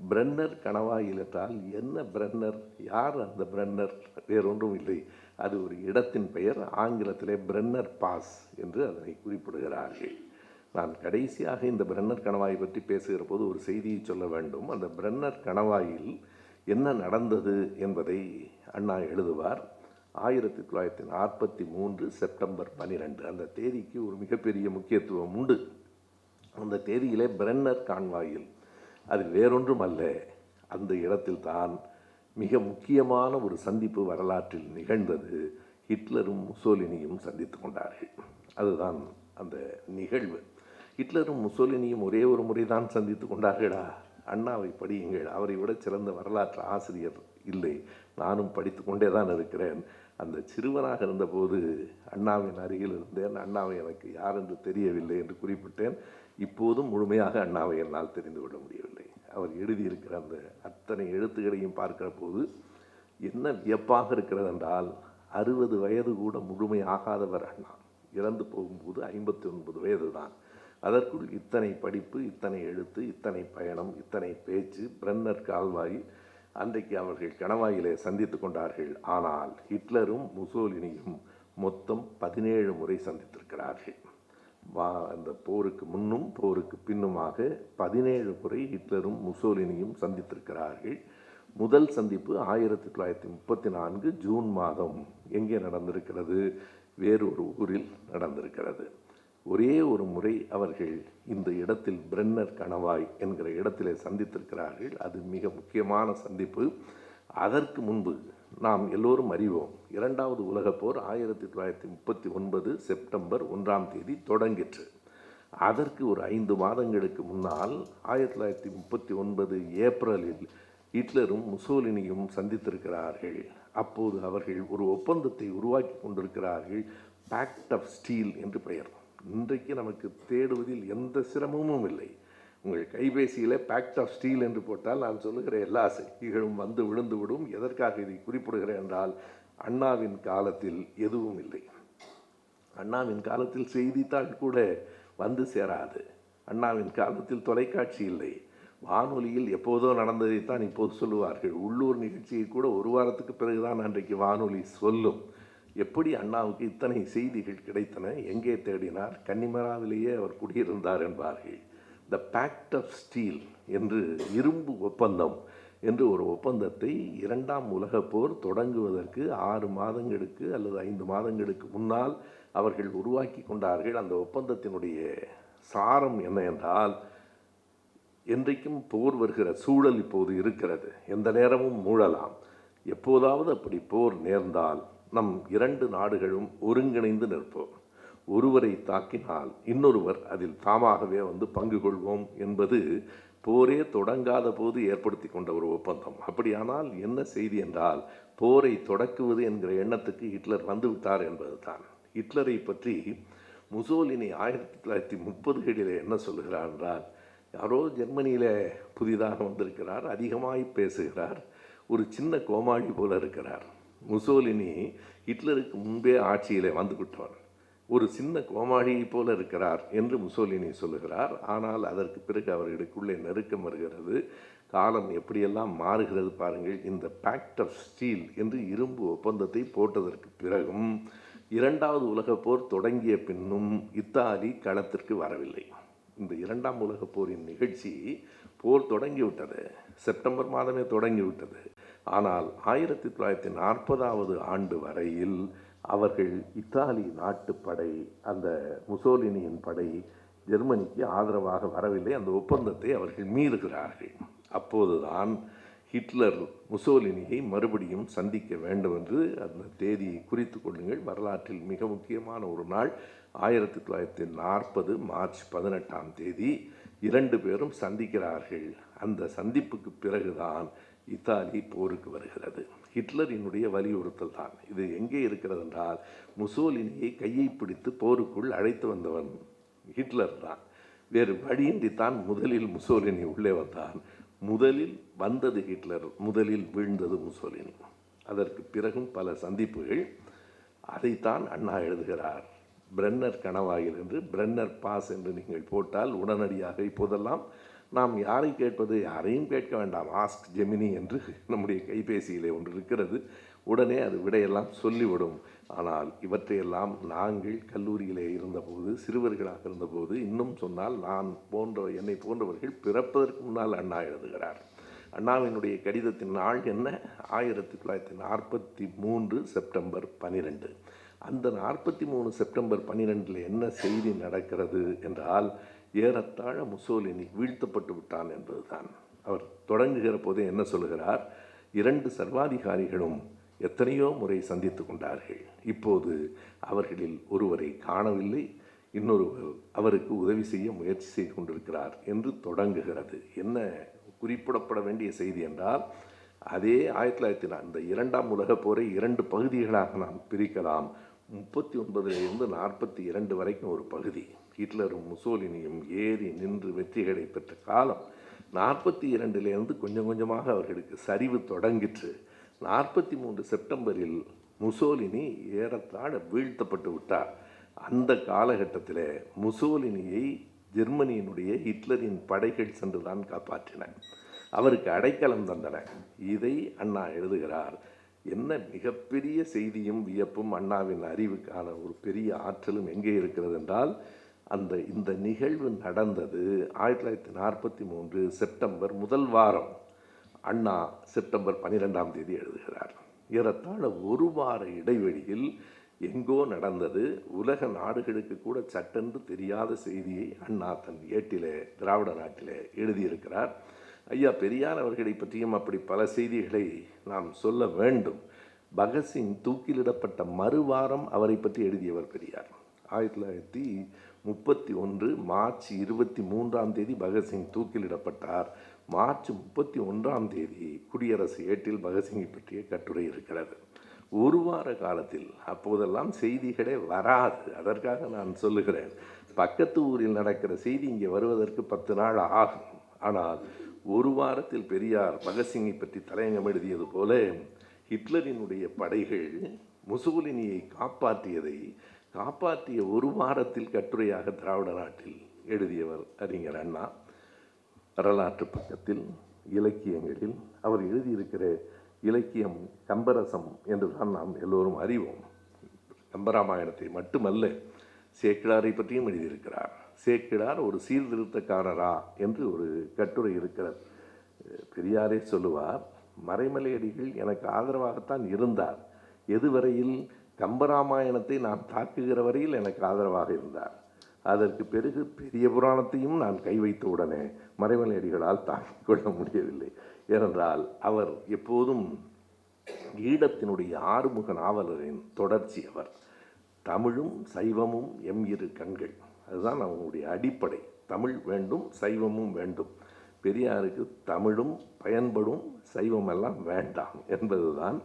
பிரன்னர் கணவாயில் என்றால் என்ன? பிரன்னர் யார்? அந்த பிரன்னர் வேறொன்றும் இல்லை, அது ஒரு இடத்தின் பெயர். ஆங்கிலத்திலே பிரன்னர் பாஸ் என்று அதனை குறிப்பிடுகிறார்கள். நான் கடைசியாக இந்த பிரன்னர் கணவாய் பற்றி பேசுகிற போது ஒரு செய்தியை சொல்ல வேண்டும். அந்த பிரன்னர் கணவாயில் என்ன நடந்தது என்பதை அண்ணா எழுதுவார். 1943 செப்டம்பர் 12 அந்த தேதிக்கு ஒரு மிகப்பெரிய முக்கியத்துவம் உண்டு. அந்த தேதியிலே பிரன்னர் கான்வாயில், அது வேறொன்றும் அல்ல, அந்த இடத்தில் தான் மிக முக்கியமான ஒரு சந்திப்பு வரலாற்றில் நிகழ்ந்தது. ஹிட்லரும் முசோலினியும் சந்தித்து கொண்டார்கள். அதுதான் அந்த நிகழ்வு. ஹிட்லரும் முசோலினியும் ஒரே ஒரு முறை தான் சந்தித்து கொண்டார்களா? அண்ணாவை படியுங்கள். அவரை விட சிறந்த வரலாற்று ஆசிரியர் இல்லை. நானும் படித்து கொண்டே தான் இருக்கிறேன். அந்த சிறுவனாக இருந்தபோது அண்ணாவின் அருகில் இருந்தேன். அண்ணாவை எனக்கு யார் என்று தெரியவில்லை என்று குறிப்பிட்டேன். இப்போதும் முழுமையாக அண்ணாவை என்னால் தெரிந்து கொள்ள முடியவில்லை. அவர் எழுதியிருக்கிற அந்த அத்தனை எழுத்துக்களையும் பார்க்கிற போது என்ன வியப்பாக இருக்கிறது என்றால், 60 வயது கூட முழுமையாகாதவர் அண்ணா. இறந்து போகும்போது 59 வயது தான். அதற்குள் இத்தனை படிப்பு, இத்தனை எழுத்து, இத்தனை பயணம், இத்தனை பேச்சு. பிரன்னர் கால்வாய் அன்றைக்கு அவர்கள் கணவாயிலே சந்தித்து கொண்டார்கள். ஆனால் ஹிட்லரும் முசோலினியும் மொத்தம் 17 முறை சந்தித்திருக்கிறார்கள். அந்த போருக்கு முன்னும் போருக்கு பின்னுமாக 17 முறை ஹிட்லரும் முசோலினியும் சந்தித்திருக்கிறார்கள். முதல் சந்திப்பு 1934 ஜூன் மாதம் எங்கே நடந்திருக்கிறது? வேறொரு ஊரில் நடந்திருக்கிறது. ஒரே ஒரு முறை அவர்கள் இந்த இடத்தில் பிரென்னர் கணவாய் என்கிற இடத்திலே சந்தித்திருக்கிறார்கள். அது மிக முக்கியமான சந்திப்பு. அதற்கு முன்பு நாம் எல்லோரும் அறிவோம், இரண்டாவது உலகப் போர் 1939 செப்டம்பர் 1ஆம் தேதி தொடங்கிற்று. அதற்கு ஒரு 5 மாதங்களுக்கு முன்னால் 1939 ஏப்ரலில் ஹிட்லரும் முசோலினியும் சந்தித்திருக்கிறார்கள். அப்போது அவர்கள் ஒரு ஒப்பந்தத்தை உருவாக்கி கொண்டிருக்கிறார்கள். பேக்ட் ஆஃப் ஸ்டீல் என்று பெயர். இன்றைக்கு நமக்கு தேடுவதில் எந்த சிரமமும் இல்லை. உங்கள் கைபேசியில் பேக்ட் ஆஃப் ஸ்டீல் என்று போட்டால் நான் சொல்லுகிற எல்லா செய்திகளும் வந்து விழுந்துவிடும். எதற்காக இதை குறிப்பிடுகிறேன் என்றால், அண்ணாவின் காலத்தில் எதுவும் இல்லை. அண்ணாவின் காலத்தில் செய்தித்தாள் கூட வந்து சேராது. அண்ணாவின் காலத்தில் தொலைக்காட்சி இல்லை. வானொலியில் எப்போதோ நடந்ததைத்தான் இப்போது சொல்லுவார்கள். உள்ளூர் நிகழ்ச்சியை கூட ஒரு வாரத்துக்கு பிறகுதான் அன்றைக்கு வானொலி சொல்லும். எப்படி அண்ணாவுக்கு இத்தனை செய்திகள் கிடைத்தன? எங்கே தேடினார்? கன்னிமராவிலேயே அவர் குடியிருந்தார் என்பார்கள். த பேக்ட் ஆஃப் ஸ்டீல் என்று, இரும்பு ஒப்பந்தம் என்று ஒரு ஒப்பந்தத்தை 2ஆம் உலகப் போர் தொடங்குவதற்கு 6 மாதங்களுக்கு அல்லது 5 மாதங்களுக்கு முன்னால் அவர்கள் உருவாக்கி கொண்டார்கள். அந்த ஒப்பந்தத்தினுடைய சாரம் என்ன என்றால், என்றைக்கும் போர் வருகிற சூழல் இப்போது இருக்கிறது. எந்த நேரமும் மூழலாம். எப்போதாவது அப்படி போர் நேர்ந்தால் நம் 2 நாடுகளும் ஒருங்கிணைந்து நிற்போம். ஒருவரை தாக்கினால் இன்னொருவர் அதில் தாமாகவே வந்து பங்கு கொள்வோம் என்பது போரே தொடங்காத போது ஏற்படுத்தி கொண்ட ஒரு ஒப்பந்தம். அப்படியானால் என்ன செய்தி என்றால், போரை தொடக்குவது என்கிற எண்ணத்துக்கு ஹிட்லர் வந்துவிட்டார் என்பது தான். ஹிட்லரை பற்றி முசோலினி 1930களிலே என்ன சொல்லுகிறார் என்றால், யாரோ ஜெர்மனியில் புதிதாக வந்திருக்கிறார், அதிகமாய் பேசுகிறார், ஒரு சின்ன கோமாளி போல இருக்கிறார். முசோலினி ஹிட்லருக்கு முன்பே ஆட்சியிலே வந்துவிட்டவர், ஒரு சின்ன கோமாளியை போல இருக்கிறார் என்று முசோலினி சொல்லுகிறார். ஆனால் அதற்கு பிறகு அவர்களுக்குள்ளே நெருக்கம் வருகிறது. காலம் எப்படியெல்லாம் மாறுகிறது பாருங்கள். இந்த பேக்ட் ஆஃப் ஸ்டீல் என்று இரும்பு ஒப்பந்தத்தை போட்டதற்கு பிறகும் 2வது உலகப் போர் தொடங்கிய பின்னும் இத்தாலி களத்திற்கு வரவில்லை. இந்த 2ஆம் உலகப் போரின் நிகழ்ச்சி, போர் தொடங்கிவிட்டது, செப்டம்பர் மாதமே தொடங்கிவிட்டது. ஆனால் 1940வது ஆண்டு வரையில் அவர்கள் இத்தாலி நாட்டு படை, அந்த முசோலினியின் படை ஜெர்மனிக்கு ஆதரவாக வரவில்லை. அந்த ஒப்பந்தத்தை அவர்கள் மீறுகிறார்கள். அப்போதுதான் ஹிட்லர் முசோலினியை மறுபடியும் சந்திக்க வேண்டும் என்று அந்த தேதியை குறித்து கொள்ளுங்கள். வரலாற்றில் மிக முக்கியமான ஒரு நாள். 1940 மார்ச் 18ஆம் தேதி 2 பேரும் சந்திக்கிறார்கள். அந்த சந்திப்புக்கு பிறகுதான் இத்தாலி போருக்கு வருகிறது. ஹிட்லரினுடைய வலியுறுத்தல் தான் இது. எங்கே இருக்கிறது என்றால், முசோலினியை கையை பிடித்து போருக்குள் அழைத்து வந்தவன் ஹிட்லர் தான். வேறு வழியின்றித்தான் முதலில் முசோலினி உள்ளே வந்தான். முதலில் வந்தது ஹிட்லர், முதலில் வீழ்ந்தது முசோலினி. அதற்கு பிறகும் பல சந்திப்புகள். அதைத்தான் அண்ணா எழுதுகிறார். பிரென்னர் கணவாயில் என்று, பிரென்னர் பாஸ் என்று நீங்கள் போட்டால் உடனடியாக இப்போதெல்லாம் நாம் யாரை கேட்பது? யாரையும் கேட்க வேண்டாம். ஆஸ்க் ஜெமினி என்று நம்முடைய கைபேசியிலே ஒன்று இருக்கிறது. உடனே அது விடையெல்லாம் சொல்லிவிடும். ஆனால் இவற்றையெல்லாம் நாங்கள் கல்லூரியிலே இருந்தபோது, சிறுவர்களாக இருந்தபோது, இன்னும் சொன்னால் என்னை போன்றவர்கள் பிறப்பதற்கு முன்னால் அண்ணா எழுதுகிறார். அண்ணாவினுடைய கடிதத்தின் நாள் என்ன? 1943 செப்டம்பர் 12. அந்த 43 செப்டம்பர் 12 என்ன செய்தி நடக்கிறது என்றால், ஏறத்தாழ முசோலினி வீழ்த்தப்பட்டு விட்டான் என்பதுதான். அவர் தொடங்குகிற போதே என்ன சொல்லுகிறார்? 2 சர்வாதிகாரிகளும் எத்தனையோ முறை சந்தித்து கொண்டார்கள். இப்போது அவர்களில் ஒருவரை காணவில்லை, இன்னொருவர் அவருக்கு உதவி செய்ய முயற்சி செய்து கொண்டிருக்கிறார் என்று தொடங்குகிறது. என்ன குறிப்பிடப்பட வேண்டிய செய்தி என்றால், அதே 1900 இந்த 2ஆம் உலகப் போரை 2 பகுதிகளாக நாம் பிரிக்கலாம். 39லிருந்து 42 வரைக்கும் ஒரு பகுதி. ஹிட்லரும் முசோலினியும் ஏறி நின்று வெற்றிகளை பெற்ற காலம். 42லிருந்து கொஞ்சம் கொஞ்சமாக அவர்களுக்கு சரிவு தொடங்கிற்று. 43 செப்டம்பரில் முசோலினி ஏறத்தாழ வீழ்த்தப்பட்டு விட்டார். அந்த காலகட்டத்தில் முசோலினியை ஜெர்மனியினுடைய ஹிட்லரின் படைகள் சென்றுதான் காப்பாற்றின. அவருக்கு அடைக்கலம் தந்தன. இதை அண்ணா எழுதுகிறார். என்ன மிகப்பெரிய செய்தியும் வியப்பும் அண்ணாவின் அறிவுக்கான ஒரு பெரிய ஆற்றலும் எங்கே இருக்கிறது என்றால், இந்த நிகழ்வு நடந்தது 1943 செப்டம்பர் முதல் வாரம். அண்ணா செப்டம்பர் 12ஆம் தேதி எழுதுகிறார். ஏறத்தாழ ஒரு வார இடைவெளியில் எங்கோ நடந்தது, உலக நாடுகளுக்கு கூட சட்டென்று தெரியாத செய்தியை அண்ணா தன் ஏட்டிலே திராவிட நாட்டிலே எழுதியிருக்கிறார். ஐயா பெரியார் அவர்களை பற்றியும் அப்படி பல செய்திகளை நாம் சொல்ல வேண்டும். பகத்சிங் தூக்கிலிடப்பட்ட மறுவாரம் அவரை பற்றி எழுதியவர் பெரியார். 1931 மார்ச் 23ஆம் தேதி பகத்சிங் தூக்கிலிடப்பட்டார். மார்ச் 31ஆம் தேதி குடியரசு ஏட்டில் பகத்சிங்கை பற்றிய கட்டுரை இருக்கிறது. ஒரு வார காலத்தில், அப்போதெல்லாம் செய்திகளே வராது, அதற்காக நான் சொல்லுகிறேன், பக்கத்து ஊரில் நடக்கிற செய்தி இங்கே வருவதற்கு 10 நாள் ஆகும். ஆனால் ஒரு வாரத்தில் பெரியார் பகத்சிங்கை பற்றி தலையங்கம் எழுதியது போல ஹிட்லரினுடைய படைகள் முசோலினியை காப்பாற்றிய ஒரு வாரத்தில் கட்டுரையாக திராவிட நாட்டில் எழுதியவர் அறிஞர் அண்ணா. வரலாற்று பக்கத்தில் இலக்கியங்களில் அவர் எழுதியிருக்கிற இலக்கியம் கம்பரசம் என்றுதான் நாம் எல்லோரும் அறிவோம். கம்பராமாயணத்தை மட்டுமல்ல, சேக்கிழாரை பற்றியும் எழுதியிருக்கிறார். சேக்கிழார் ஒரு சீர்திருத்தக்காரரா என்று ஒரு கட்டுரை இருக்கிறது. பெரியாரே சொல்லுவார், மறைமலையடிகள் எனக்கு ஆதரவாகத்தான் இருந்தார். எதுவரையில்? கம்பராமாயணத்தை நான் தாக்குகிற வரையில் எனக்கு ஆதரவாக இருந்தார். அதற்கு பிறகு பெரிய புராணத்தையும் நான் கை வைத்த உடனே மறைமலையடிகளால் தாக்கிக் கொள்ள முடியவில்லை. ஏனென்றால் அவர் எப்போதும் ஈழத்தினுடைய ஆறுமுக நாவலரின் தொடர்ச்சி. அவர் தமிழும் சைவமும் எம் இரு கண்கள், அதுதான் அவங்களுடைய அடிப்படை. தமிழ் வேண்டும், சைவமும் வேண்டும். பெரியாருக்கு தமிழும் பயன்படும், சைவமெல்லாம் வேண்டாம் என்பதுதான்.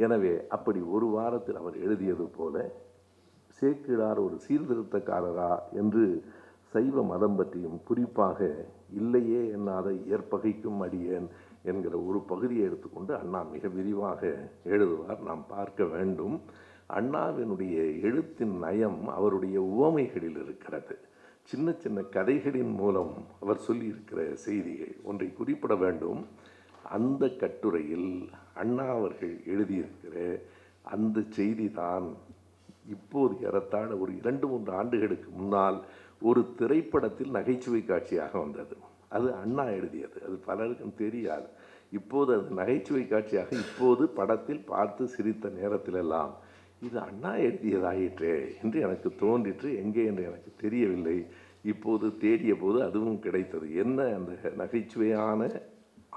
எனவே அப்படி ஒரு வாரத்தில் அவர் எழுதியது போல சேக்கிழார் ஒரு சீர்திருத்தக்காரரா என்று சைவ மதம் பற்றியும், குறிப்பாக இல்லையே என்னாத ஏற்பகைக்கும் அடியேன் என்கிற ஒரு பகுதியை எடுத்துக்கொண்டு அண்ணா மிக விரிவாக எழுதுவார். நாம் பார்க்க வேண்டும். அண்ணாவினுடைய எழுத்தின் நயம் அவருடைய உவமைகளில் இருக்கிறது. சின்ன சின்ன கதைகளின் மூலம் அவர் சொல்லியிருக்கிற செய்திகள் ஒன்றை குறிப்பிட வேண்டும். அந்த கட்டுரையில் அண்ணா அவர்கள் எழுதியிருக்கிற அந்த செய்தி தான் இப்போது ஏறத்தாழ ஒரு 2-3 ஆண்டுகளுக்கு முன்னால் ஒரு திரைப்படத்தில் நகைச்சுவை காட்சியாக வந்தது. அது அண்ணா எழுதியது. அது பலருக்கும் தெரியாது. இப்போது அது நகைச்சுவை காட்சியாக இப்போது படத்தில் பார்த்து சிரித்த நேரத்திலெல்லாம் இது அண்ணா எழுதியதாயிற்றே என்று எனக்கு தோன்றிற்று. எங்கே என்று எனக்கு தெரியவில்லை. இப்போது தேடிய போது அதுவும் கிடைத்தது. என்ன அந்த நகைச்சுவையான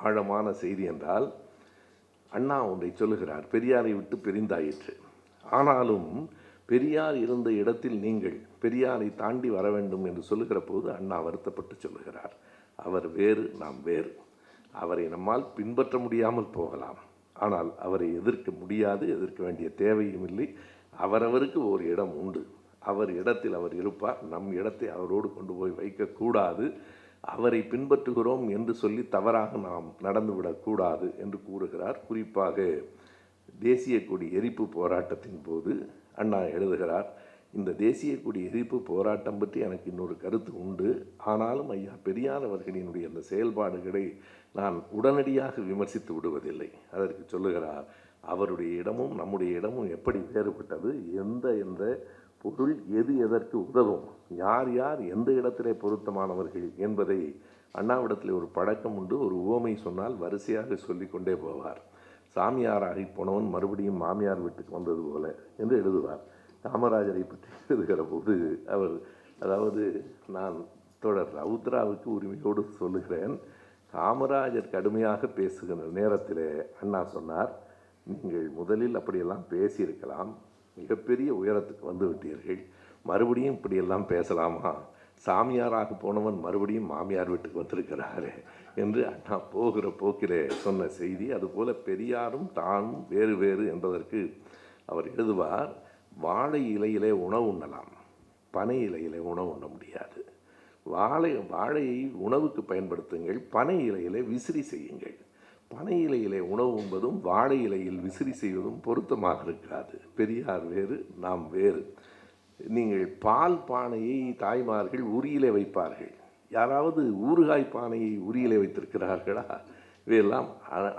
ஆழமான செய்தி என்றால், அண்ணா ஒன்றை சொல்லுகிறார், பெரியாரை விட்டு பிரிந்தாயிற்று. ஆனாலும் பெரியார் இருந்த இடத்தில் நீங்கள் பெரியாரை தாண்டி வர வேண்டும் என்று சொல்லுகிற போது அண்ணா வருத்தப்பட்டு சொல்லுகிறார், அவர் வேறு, நாம் வேறு. அவரை நம்மால் பின்பற்ற முடியாமல் போகலாம், ஆனால் அவரை எதிர்க்க முடியாது, எதிர்க்க வேண்டிய தேவையும் இல்லை. அவரவருக்கு ஒரு இடம் உண்டு. அவர் இடத்தில் அவர் இருப்பார். நம் இடத்தை அவரோடு கொண்டு போய் வைக்கக்கூடாது. அவரை பின்பற்றுகிறோம் என்று சொல்லி தவறாக நாம் நடந்துவிடக்கூடாது என்று கூறுகிறார். குறிப்பாக தேசிய கொடி எரிப்பு போராட்டத்தின் போது அண்ணா எழுதுகிறார், இந்த தேசிய கொடி எரிப்பு போராட்டம் பற்றி எனக்கு இன்னொரு கருத்து உண்டு. ஆனாலும் ஐயா பெரியார் அவர்களினுடைய அந்த செயல்பாடுகளை நான் உடனடியாக விமர்சித்து விடுவதில்லை. அதற்கு சொல்லுகிறார், அவருடைய இடமும் நம்முடைய இடமும் எப்படி வேறுபட்டது, எந்த பொருள் எது எதற்கு உதவும், யார் யார் எந்த இடத்திலே பொருத்தமானவர்கள் என்பதை அண்ணாவிடத்தில் ஒரு பழக்கம் உண்டு. ஒரு உவமை சொன்னால் வரிசையாக சொல்லி கொண்டே போவார். சாமியாராகி போனவன் மறுபடியும் மாமியார் வீட்டுக்கு வந்தது போல என்று எழுதுவார். காமராஜரை பற்றி எழுதுகிற போது அவர், அதாவது நான் தொடர் ரவுத்ராவுக்கு உரிமையோடு சொல்லுகிறேன், காமராஜர் கடுமையாக பேசுகிற நேரத்தில் அண்ணா சொன்னார், நீங்கள் முதலில் அப்படியெல்லாம் பேசியிருக்கலாம், மிகப்பெரிய உயரத்துக்கு வந்து விட்டீர்கள், மறுபடியும் இப்படியெல்லாம் பேசலாமா, சாமியாராக போனவன் மறுபடியும் மாமியார் வீட்டுக்கு வந்திருக்கிறாரே என்று அண்ணா போகிற போக்கிலே சொன்ன செய்தி. அதுபோல பெரியாரும் தானும் வேறு வேறு என்பதற்கு அவர் எழுதுவார், வாழை இலையிலே உணவு உண்ணலாம், பனை இலையிலே உணவு உண்ண முடியாது. வாழையை உணவுக்கு பயன்படுத்துங்கள், பனை இலையிலே விசிறி செய்யுங்கள். பனை இலையிலே உணவு உண்பதும் வாழை இலையில் விசிறி செய்வதும் பொருத்தமாக இருக்காது. பெரியார் வேறு, நாம் வேறு. நீங்கள் பால் பானையை தாய்மார்கள் உரியிலே வைப்பார்கள், யாராவது ஊறுகாய் பானையை உரியிலே வைத்திருக்கிறார்களா? இவையெல்லாம்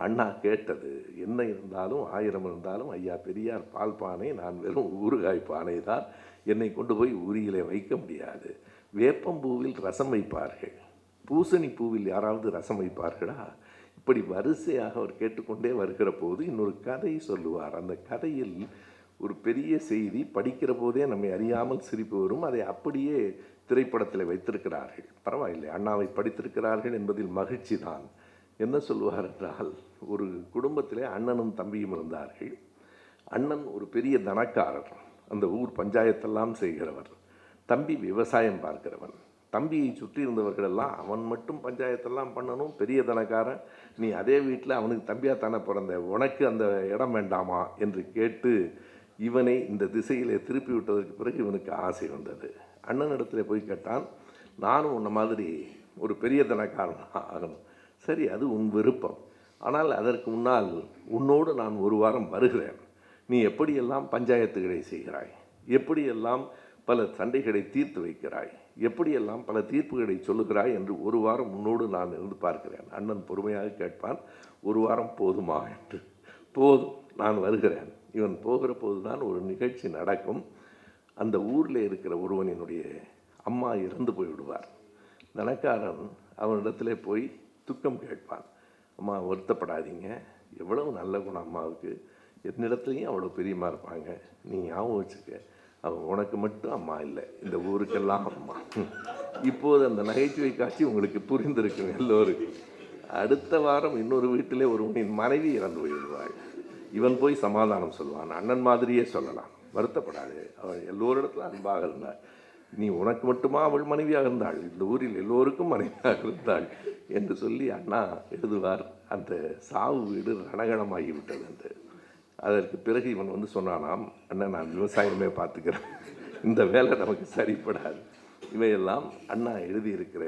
அண்ணா கேட்டது. என்ன இருந்தாலும் 1000 இருந்தாலும் ஐயா பெரியார் பால் பானை, நான் வெறும் ஊறுகாய் பானை தான். என்னை கொண்டு போய் உரியிலே வைக்க முடியாது. வேப்பம்பூவில் ரசம் வைப்பார்கள், பூசணி பூவில் யாராவது ரசம் வைப்பார்களா? இப்படி வரிசையாக அவர் கேட்டுக்கொண்டே வருகிற போது இன்னொரு கதை சொல்லுவார். அந்த கதையில் ஒரு பெரிய செய்தி, படிக்கிற போதே நம்மை அறியாமல் சிரிப்பு வரும். அதை அப்படியே திரைப்படத்தில் வைத்திருக்கிறார்கள். பரவாயில்லை, அண்ணாவை படித்திருக்கிறார்கள் என்பதில் மகிழ்ச்சி தான். என்ன சொல்லுவார் என்றால், ஒரு குடும்பத்திலே அண்ணனும் தம்பியும் இருந்தார்கள். அண்ணன் ஒரு பெரிய தனக்காரர், அந்த ஊர் பஞ்சாயத்தெல்லாம் செய்கிறவர். தம்பி விவசாயம் பார்க்கிறவன். தம்பியை சுற்றி இருந்தவர்களெல்லாம் அவன் மட்டும் பஞ்சாயத்தெல்லாம் பண்ணணும், பெரிய தனக்காரன், நீ அதே வீட்டில் அவனுக்கு தம்பியாக தானே பிறந்த, உனக்கு அந்த இடம் வேண்டாமா என்று கேட்டு இவனை இந்த திசையிலே திருப்பி விட்டதற்கு பிறகு இவனுக்கு ஆசை வந்தது. அண்ணனிடத்தில் போய் கேட்டான், நானும் உன்ன மாதிரி ஒரு பெரிய தனக்காரன் ஆகணும். சரி, அது உன் விருப்பம். ஆனால் அதற்கு முன்னால் உன்னோடு நான் ஒரு வாரம் வருகிறேன். நீ எப்படியெல்லாம் பஞ்சாயத்துகளை செய்கிறாய், எப்படியெல்லாம் பல சண்டைகளை தீர்த்து வைக்கிறாய், எப்படியெல்லாம் பல தீர்ப்புகளை சொல்லுகிறாய் என்று ஒரு வாரம் முன்னோடு நான் இருந்து பார்க்கிறேன். அண்ணன் பொறுமையாக கேட்பான், ஒரு வாரம் போதுமா என்று. போதும், நான் வருகிறேன். இவன் போகிற போது தான் ஒரு நிகழ்ச்சி நடக்கும். அந்த ஊரில் இருக்கிற ஒருவனினுடைய அம்மா இறந்து போய்விடுவார். தனக்காரன் அவனிடத்திலே போய் துக்கம் கேட்பான். அம்மா வருத்தப்படாதீங்க, எவ்வளவு நல்ல குணம் அம்மாவுக்கு, என்னிடத்துலையும் அவ்வளோ பெரியமாக இருப்பாங்க, நீ ஞாபகம் வச்சுக்க, அவன் உனக்கு மட்டும் அம்மா இல்லை, இந்த ஊருக்கெல்லாம் அம்மா. இப்போது அந்த நகைச்சுவை காட்சி உங்களுக்கு புரிந்திருக்கும் எல்லோருக்கும். அடுத்த வாரம் இன்னொரு வீட்டிலே ஒருவனின் மனைவி இறந்து போய்விடுவாள். இவன் போய் சமாதானம் சொல்லுவான், அண்ணன் மாதிரியே சொல்லலாம், வருத்தப்படாது, அவள் எல்லோரிடத்துல அன்பாக இருந்தாள், நீ உனக்கு மட்டுமா அவள் மனைவியாக இருந்தாள், இந்த ஊரில் எல்லோருக்கும் மனைவியாக இருந்தாள் என்று சொல்லி அண்ணா எழுதுவார். அந்த சாவு வீடு ரணகணமாகிவிட்டது என்று. அதற்கு பிறகு இவன் வந்து சொன்னானாம், அண்ணா நான் விவசாயமே பார்த்துக்கிறேன், இந்த வேலை நமக்கு சரிப்படாது. இவையெல்லாம் அண்ணா எழுதியிருக்கிற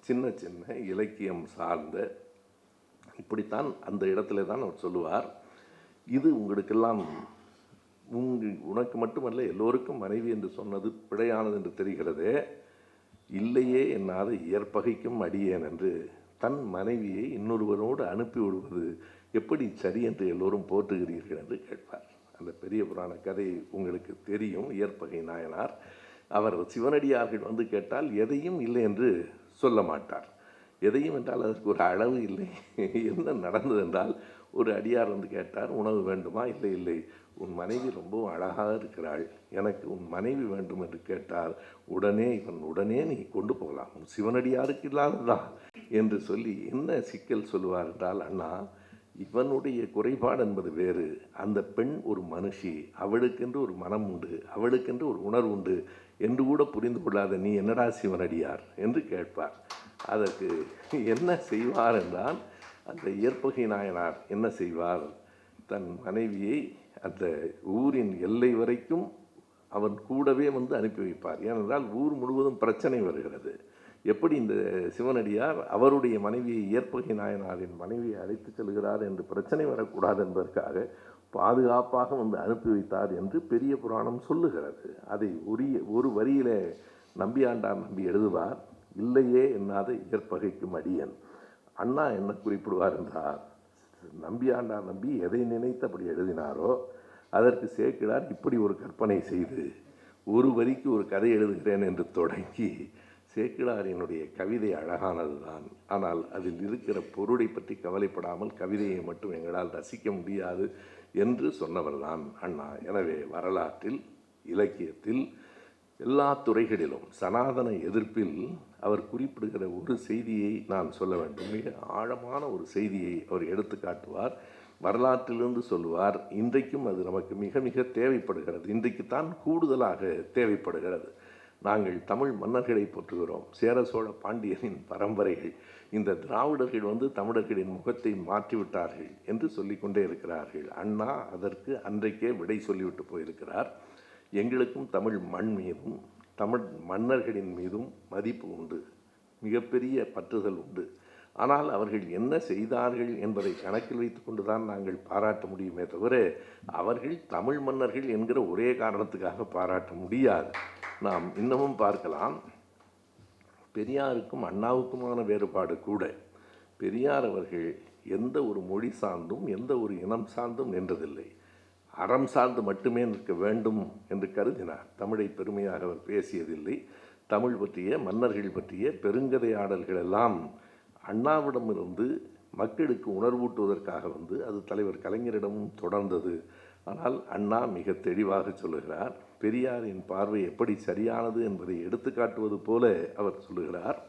சின்ன சின்ன இலக்கியம் சார்ந்த, இப்படித்தான் அந்த இடத்துல தான் அவர் சொல்லுவார், இது உங்களுக்கெல்லாம் உனக்கு மட்டுமல்ல எல்லோருக்கும் மனைவி என்று சொன்னது பிழையானது என்று தெரிகிறதே, இல்லையே என்னாத இயற்பகைக்கும் அடியேன் என்று தன் மனைவியை இன்னொருவரோடு அனுப்பி விடுவது எப்படி சரி என்று எல்லோரும் போற்றுகிறீர்கள் என்று கேட்பார். அந்த பெரிய புராண கதை உங்களுக்கு தெரியும். இயற்பகை நாயனார், அவர் சிவனடியார்கள் வந்து கேட்டால் எதையும் இல்லை என்று சொல்ல மாட்டார். எதையும் என்றால் அதற்கு ஒரு அளவு இல்லை. என்ன நடந்தது என்றால், ஒரு அடியார் வந்து கேட்டார், உணவு வேண்டுமா? இல்லை இல்லை, உன் மனைவி ரொம்பவும் அழகாக இருக்கிறாள், எனக்கு உன் மனைவி வேண்டும் என்று கேட்டார். உடனே நீ கொண்டு போகலாம், சிவனடியாருக்கு இல்லாததா என்று சொல்லி என்ன சிக்கல் சொல்லுவார் என்றால், அண்ணா இவனுடைய குறைபாடு என்பது வேறு, அந்த பெண் ஒரு மனுஷி, அவளுக்கென்று ஒரு மனம் உண்டு, அவளுக்கென்று ஒரு உணர்வு உண்டு என்று கூட புரிந்து கொள்ளாத நீ என்னடா சிவனடியார் என்று கேட்பார். அதற்கு என்ன செய்வார் என்றால், அந்த இயற்பகை நாயனார் என்ன செய்வார், தன் மனைவியை அந்த ஊரின் எல்லை வரைக்கும் அவன் கூடவே வந்து அனுப்பி வைப்பார். ஏனென்றால் ஊர் முழுவதும் பிரச்சனை வருகிறது. எப்படி இந்த சிவனடியார் அவருடைய மனைவியை, இயற்பகை நாயனாரின் மனைவியை அழைத்து செல்கிறார் என்று பிரச்சனை வரக்கூடாது என்பதற்காக பாதுகாப்பாக வந்து அனுப்பி வைத்தார் என்று பெரிய புராணம் சொல்லுகிறது. அதை ஒரு வரியிலே நம்பியாண்டார் நம்பி எழுதுவார், இல்லையே என்னாத இயற்பகைக்கும் அடியன். அண்ணா என்ன குறிப்பிடுவார் என்றார், நம்பியாண்டார் நம்பி எதை நினைத்து அப்படி எழுதினாரோ அதற்கு சேக்கிழார் இப்படி ஒரு கற்பனை செய்து ஒரு வரிக்கு ஒரு கதை எழுதுகிறேன் என்று தொடங்கி, சேக்கிழாரினுடைய கவிதை அழகானது தான், ஆனால் அதில் இருக்கிற பொருளை பற்றி கவலைப்படாமல் கவிதையை மட்டும் எங்களால் ரசிக்க முடியாது என்று சொன்னவர்தான் அண்ணா. எனவே வரலாற்றில், இலக்கியத்தில், எல்லா துறைகளிலும் சனாதன எதிர்ப்பில் அவர் குறிப்பிடுகிற ஒரு செய்தியை நான் சொல்ல வேண்டும். மிக ஆழமான ஒரு செய்தியை அவர் எடுத்து காட்டுவார், வரலாற்றிலிருந்து சொல்லுவார். இன்றைக்கும் அது நமக்கு மிக மிக தேவைப்படுகிறது, இன்றைக்குத்தான் கூடுதலாக தேவைப்படுகிறது. நாங்கள் தமிழ் மன்னர்களை போற்றுகிறோம், சேர சோழ பாண்டியரின் பரம்பரைகள், இந்த திராவிடர்கள் வந்து தமிழர்களின் முகத்தை மாற்றிவிட்டார்கள் என்று சொல்லிக்கொண்டே இருக்கிறார்கள். அண்ணா அதற்கு அன்றைக்கே விடை சொல்லிவிட்டு போயிருக்கிறார். எங்களுக்கும் தமிழ் மண் மீதும் தமிழ் மன்னர்களின் மீதும் மதிப்பு உண்டு, மிகப்பெரிய பற்றுதல் உண்டு. ஆனால் அவர்கள் என்ன செய்தார்கள் என்பதை கணக்கில் வைத்து கொண்டு தான் நாங்கள் பாராட்ட முடியுமே தவிர அவர்கள் தமிழ் மன்னர்கள் என்கிற ஒரே காரணத்துக்காக பாராட்ட முடியாது. நாம் இன்னமும் பார்க்கலாம், பெரியாருக்கும் அண்ணாவுக்குமான வேறுபாடு கூட. பெரியார் அவர்கள் எந்த ஒரு மொழி சார்ந்தும் எந்த ஒரு இனம் சார்ந்தும் நின்றதில்லை. அறம் சார்ந்து மட்டுமே நிற்க வேண்டும் என்று கருதினார். தமிழை பெருமையாக அவர் பேசியதில்லை. தமிழ் பற்றிய மன்னர்கள் பற்றிய பெருங்கதையாடல்கள் எல்லாம் அண்ணாவிடமிருந்து மக்களுக்கு உணர்வூட்டுவதற்காக வந்து அது தலைவர் கலைஞரிடமும் தொடர்ந்தது. ஆனால் அண்ணா மிக தெளிவாக சொல்லுகிறார். பெரியாரின் பார்வை எப்படி சரியானது என்பதை எடுத்துக்காட்டுவது போல அவர் சொல்லுகிறார்.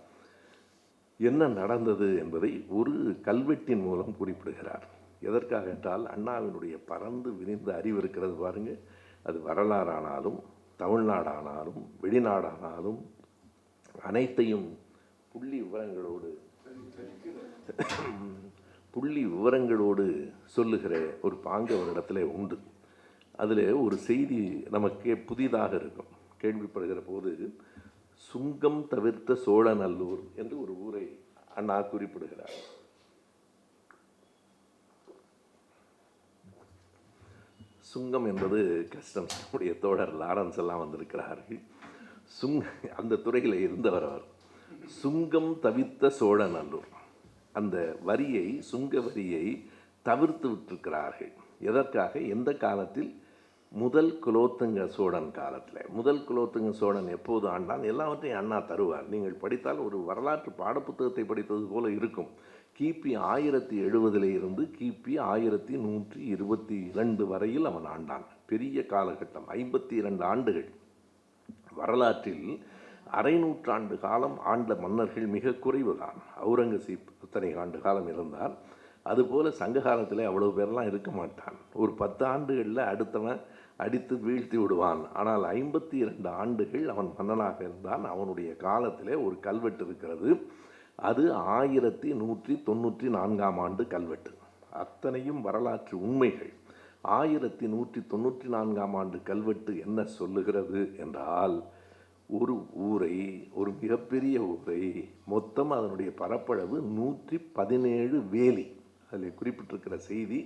என்ன நடந்தது என்பதை ஒரு கல்வெட்டின் மூலம் குறிப்பிடுகிறார். எதற்காக என்றால் அண்ணாவினுடைய பறந்து விரிந்த அறிவு இருக்கிறது பாருங்க. அது வரலாறானாலும் தமிழ்நாடானாலும் வெளிநாடானாலும் அனைத்தையும் புள்ளி விவரங்களோடு சொல்லுகிற ஒரு பாங்கு அவரிடத்துல உண்டு. அதில் ஒரு செய்தி நமக்கே புதிதாக இருக்கும். கேள்விப்படுகிற போது சுங்கம் தவிர்த்த சோழநல்லூர் என்று ஒரு ஊரை அண்ணா குறிப்பிடுகிறார். சுங்கம் என்பது கஸ்டம்ஸ் உடைய தோழர் லாரன்ஸ் எல்லாம் வந்திருக்கிறார்கள். அந்த துறையில் இருந்தவர் அவர். சுங்கம் தவிர்த்த சோழநல்லூர், அந்த வரியை சுங்க வரியை தவிர்த்து விட்டிருக்கிறார்கள். எதற்காக? எந்த காலத்தில்? முதல் குலோத்துங்க சோழன் காலத்தில். முதல் குலோத்துங்க சோழன் எப்போது ஆண்டான்? எல்லாவற்றையும் அண்ணா தருவார். நீங்கள் படித்தால் ஒரு வரலாற்று பாடப்புத்தகத்தை படித்தது போல இருக்கும். கிபி 1070 இருந்து கிபி 1122 வரையில் அவன் ஆண்டான். பெரிய காலகட்டம், 52 ஆண்டுகள். வரலாற்றில் அரை நூற்றாண்டு காலம் ஆண்ட மன்னர்கள் மிக குறைவுதான். அவுரங்கசீப் இத்தனை ஆண்டு காலம் இருந்தார். அதுபோல் சங்க காலத்தில் அவ்வளவு பேரெல்லாம் இருக்க மாட்டான். ஒரு 10 ஆண்டுகளில் அடுத்தவன் அடித்து வீழ்த்தி விடுவான். ஆனால் 52 ஆண்டுகள் அவன் மன்னனாக இருந்தான். அவனுடைய காலத்தில் ஒரு கல்வெட்டு இருக்கிறது. அது 1194 ஆண்டு கல்வெட்டு. அத்தனையும் வரலாற்று உண்மைகள். 1194 ஆண்டு கல்வெட்டு என்ன சொல்லுகிறது என்றால், ஒரு ஊரை, ஒரு மிகப்பெரிய ஊரை, மொத்தம் அதனுடைய பரப்பளவு 117 வேலி. அதில் குறிப்பிட்டிருக்கிற செய்தி,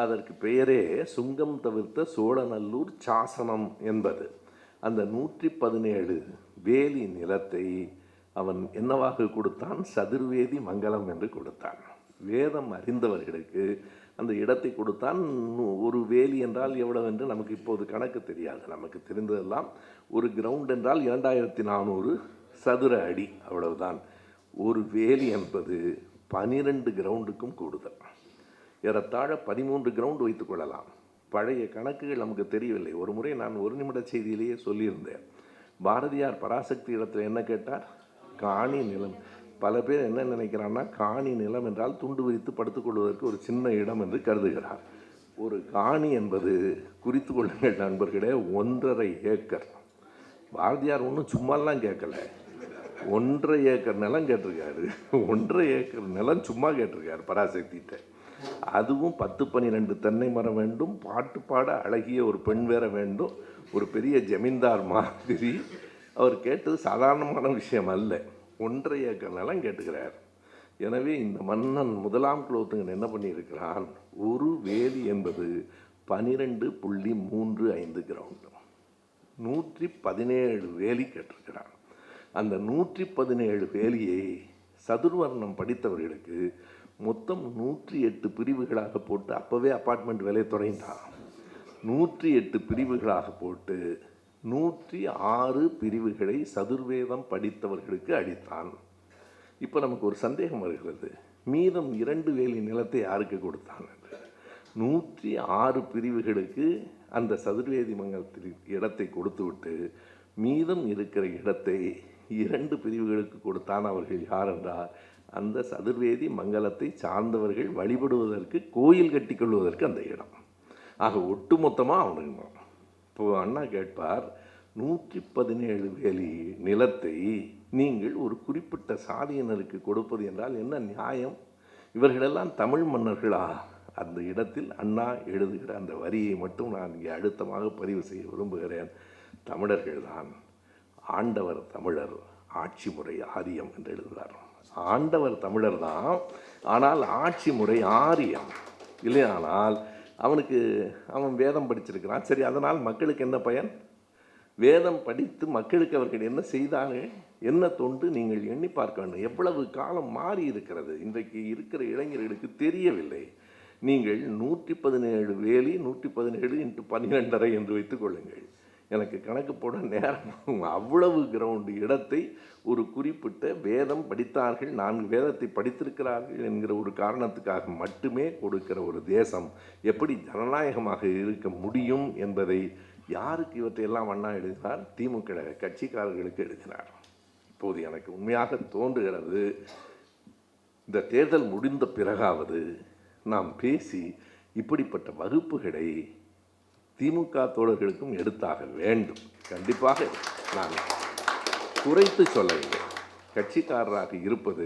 அதற்கு பெயரே சுங்கம் தவிர்த்த சோழநல்லூர் சாசனம் என்பது. அந்த 117 வேலி நிலத்தை அவன் என்னவாக கொடுத்தான்? சதுர்வேதி மங்கலம் என்று கொடுத்தான். வேதம் அறிந்தவர்களுக்கு அந்த இடத்தை கொடுத்தான். ஒரு வேலி என்றால் எவ்வளவு என்று நமக்கு இப்போது கணக்கு தெரியாது. நமக்கு தெரிந்ததெல்லாம் ஒரு கிரவுண்ட் என்றால் 2400 சதுர அடி, அவ்வளவுதான். ஒரு வேலி என்பது 12 கிரவுண்டுக்கும் கூடுதல். ஏறத்தாழ 13 கிரவுண்டு வைத்துக் கொள்ளலாம். பழைய கணக்குகள் நமக்கு தெரியவில்லை. ஒரு முறை நான் ஒரு நிமிட செய்தியிலேயே சொல்லியிருந்தேன். பாரதியார் பராசக்தி இடத்துல என்ன கேட்டார்? காணி நிலம். பல பேர் என்ன நினைக்கிறான்னா, காணி நிலம் என்றால் துண்டு விரித்து படுத்துக்கொள்வதற்கு ஒரு சின்ன இடம் என்று கருதுகிறார். ஒரு காணி என்பது, குறித்து கொள்ளுங்கள் நண்பர்களே, 1.5 ஏக்கர். பாரதியார் ஒன்றும் சும்மாலாம் கேட்கல, 1.5 ஏக்கர் நிலம் கேட்டிருக்காரு. 1.5 ஏக்கர் நிலம் சும்மா கேட்டிருக்காரு பராசக்திகிட்ட. அதுவும் 10-12 தென்னை மரம் வேண்டும், பாட்டு பாட அழகிய ஒரு பெண் வேற வேண்டும், ஒரு பெரிய ஜமீன்தார் மாதிரி. அவர் கேட்டது சாதாரணமான விஷயம் அல்ல. 1.5 ஏக்கர் நிலம் கேட்டுக்கிறார். எனவே இந்த மன்னன் முதலாம் குலோத்துங்கன் என்ன பண்ணியிருக்கிறான்? ஒரு வேலி என்பது 12.35 கிரவுண்டு, 117 வேலி கேட்டிருக்கிறான். அந்த 117 வேலியை சதுர்வர்ணம் படித்தவர்களுக்கு மொத்தம் 108 பிரிவுகளாக போட்டு, அப்போவே அப்பார்ட்மெண்ட் வேலையை தொடங்கிட்டான். 108 பிரிவுகளாக போட்டு 106 பிரிவுகளை சதுர்வேதம் படித்தவர்களுக்கு அளித்தான். இப்போ நமக்கு ஒரு சந்தேகம் வருகிறது, மீதம் 2 வேலி நிலத்தை யாருக்கு கொடுத்தான்? 106 பிரிவுகளுக்கு அந்த சதுர்வேதி மங்கலத்தில் இடத்தை கொடுத்து விட்டு மீதம் இருக்கிற இடத்தை 2 பிரிவுகளுக்கு கொடுத்தான். அவர்கள் யார் என்றால், அந்த சதுர்வேதி மங்கலத்தை சார்ந்தவர்கள் வழிபடுவதற்கு, கோயில் கட்டிக்கொள்வதற்கு அந்த இடம். ஆக ஒட்டுமொத்தமாக அவனுக்கு. இப்போ அண்ணா கேட்பார், 117 வேலி நிலத்தை நீங்கள் ஒரு குறிப்பிட்ட சாதியினருக்கு கொடுப்பது என்றால் என்ன நியாயம்? இவர்களெல்லாம் தமிழ் மன்னர்களா? அந்த இடத்தில் அண்ணா எழுதுகிற அந்த வரியை மட்டும் நான் இங்கே அழுத்தமாக பதிவு செய்ய விரும்புகிறேன். தமிழர்கள்தான், ஆண்டவர் தமிழர், ஆட்சி முறை ஆரியம் என்று எழுதுகிறார். ஆண்டவர் தமிழர் தான், ஆனால் ஆட்சி முறை ஆரியம். இல்லையானால் அவன் வேதம் படிச்சிருக்கிறான், சரி, அதனால் மக்களுக்கு என்ன பயன்? வேதம் படித்து மக்களுக்கு அவர்கள் என்ன செய்தார்கள், என்ன தொண்டு நீங்கள் எண்ணி பார்க்க வேண்டும். எவ்வளவு காலம் மாறி இருக்கிறது, இன்றைக்கு இருக்கிற இளைஞர்களுக்கு தெரியவில்லை. நீங்கள் 117 வேலி 117 × 12.5 என்று வைத்துக் கொள்ளுங்கள். எனக்கு கணக்கு போட நேரம். அவ்வளவு கிரவுண்டு இடத்தை ஒரு குறிப்பிட்ட வேதம் படித்தார்கள், 4 வேதத்தை படித்திருக்கிறார்கள் என்கிற ஒரு காரணத்துக்காக மட்டுமே கொடுக்கிற ஒரு தேசம் எப்படி ஜனநாயகமாக இருக்க முடியும் என்பதை யாருக்கு இவற்றையெல்லாம் அண்ணா எழுதினார்? திமுக கட்சிக்காரர்களுக்கு எழுதினார். இப்போது எனக்கு உண்மையாக தோன்றுகிறது, இந்த தேர்தல் முடிந்த பிறகாவது நாம் பேசி இப்படிப்பட்ட வகுப்புகளை திமுக தோழர்களுக்கும் எடுத்தாக வேண்டும். கண்டிப்பாக நான் குறைத்து சொல்லவில்லை. கட்சிக்காரராக இருப்பது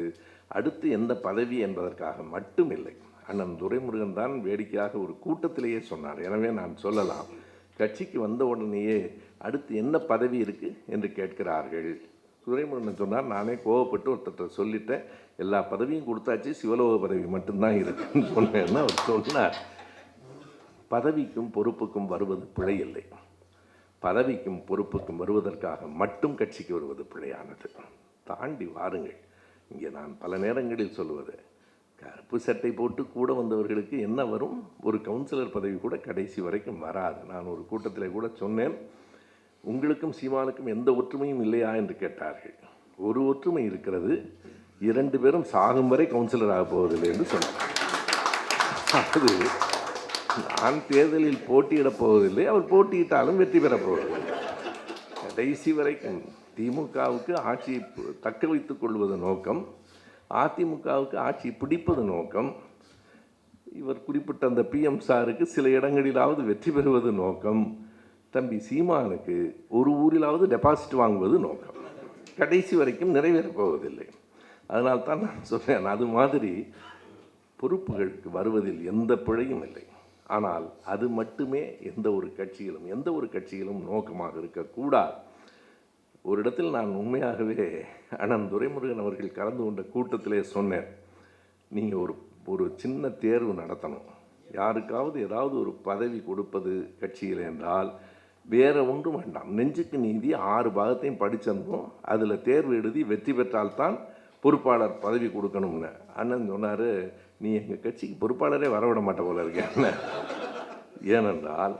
அடுத்து எந்த பதவி என்பதற்காக மட்டுமில்லை. அண்ணன் துரைமுருகன் தான் வேடிக்கையாக ஒரு கூட்டத்திலேயே சொன்னார். எனவே நான் சொல்லலாம், கட்சிக்கு வந்த உடனேயே அடுத்து என்ன பதவி இருக்குது என்று கேட்கிறார்கள். துரைமுருகன் சொன்னார், நானே கோவப்பட்டு ஒருத்தர் சொல்லிட்டேன், எல்லா பதவியும் கொடுத்தாச்சு, சிவலோக பதவி மட்டும்தான் இருக்குன்னு சொன்னேன்னு அவர் சொன்னார். பதவிக்கும் பொறுப்புக்கும் வருவது பிழை இல்லை. பதவிக்கும் பொறுப்புக்கும் வருவதற்காக மட்டும் கட்சிக்கு வருவது பிழையானது. தாண்டி வாருங்கள். இங்கே நான் பல நேரங்களில் சொல்லுவது, கருப்பு சட்டை போட்டு கூட வந்தவர்களுக்கு என்ன வரும்? ஒரு கவுன்சிலர் பதவி கூட கடைசி வரைக்கும் வராது. நான் ஒரு கூட்டத்தில் கூட சொன்னேன், உங்களுக்கும் சீமானுக்கும் எந்த ஒற்றுமையும் இல்லையா என்று கேட்டார்கள். ஒரு ஒற்றுமை இருக்கிறது, 2 பேரும் சாகும் வரை கவுன்சிலர் ஆக போவதில்லை என்று சொன்னார். அது நான் தேர்தலில் போட்டியிடப் போவதில்லை, அவர் போட்டியிட்டாலும் வெற்றி பெறப் போவதில்லை. கடைசி வரைக்கும் திமுகவுக்கு ஆட்சியை தக்க வைத்துக் கொள்வது நோக்கம், அதிமுகவுக்கு ஆட்சி பிடிப்பது நோக்கம், இவர் குறிப்பிட்ட அந்த பிஎம் சாருக்கு சில இடங்களிலாவது வெற்றி பெறுவது நோக்கம், தம்பி சீமானுக்கு ஒரு ஊரிலாவது டெபாசிட் வாங்குவது நோக்கம். கடைசி வரைக்கும் நிறைவேறப் போவதில்லை. அதனால்தான் நான் சொன்னேன், அது மாதிரி பொறுப்புகளுக்கு வருவதில் எந்த பிழையும் இல்லை. ஆனால் அது மட்டுமே எந்த ஒரு கட்சியிலும் நோக்கமாக இருக்கக்கூடாது. ஒரு இடத்தில் நான் உண்மையாகவே அண்ணன் துரைமுருகன் அவர்கள் கலந்து கொண்ட கூட்டத்திலே சொன்னேன், நீங்கள் ஒரு சின்ன தேர்வு நடத்தணும், யாருக்காவது ஏதாவது ஒரு பதவி கொடுப்பது கட்சியில் என்றால் வேறு ஒன்றும் வேண்டாம், நெஞ்சுக்கு நீதி 6 பாகத்தையும் படிச்சிருந்தோம், அதில் தேர்வு எழுதி வெற்றி பெற்றால்தான் பொறுப்பாளர் பதவி கொடுக்கணும்னு. அண்ணன் சொன்னார், நீ எங்கள் கட்சிக்கு பொறுப்பாளரே வரவிட மாட்ட போல இருக்கேன். ஏனென்றால்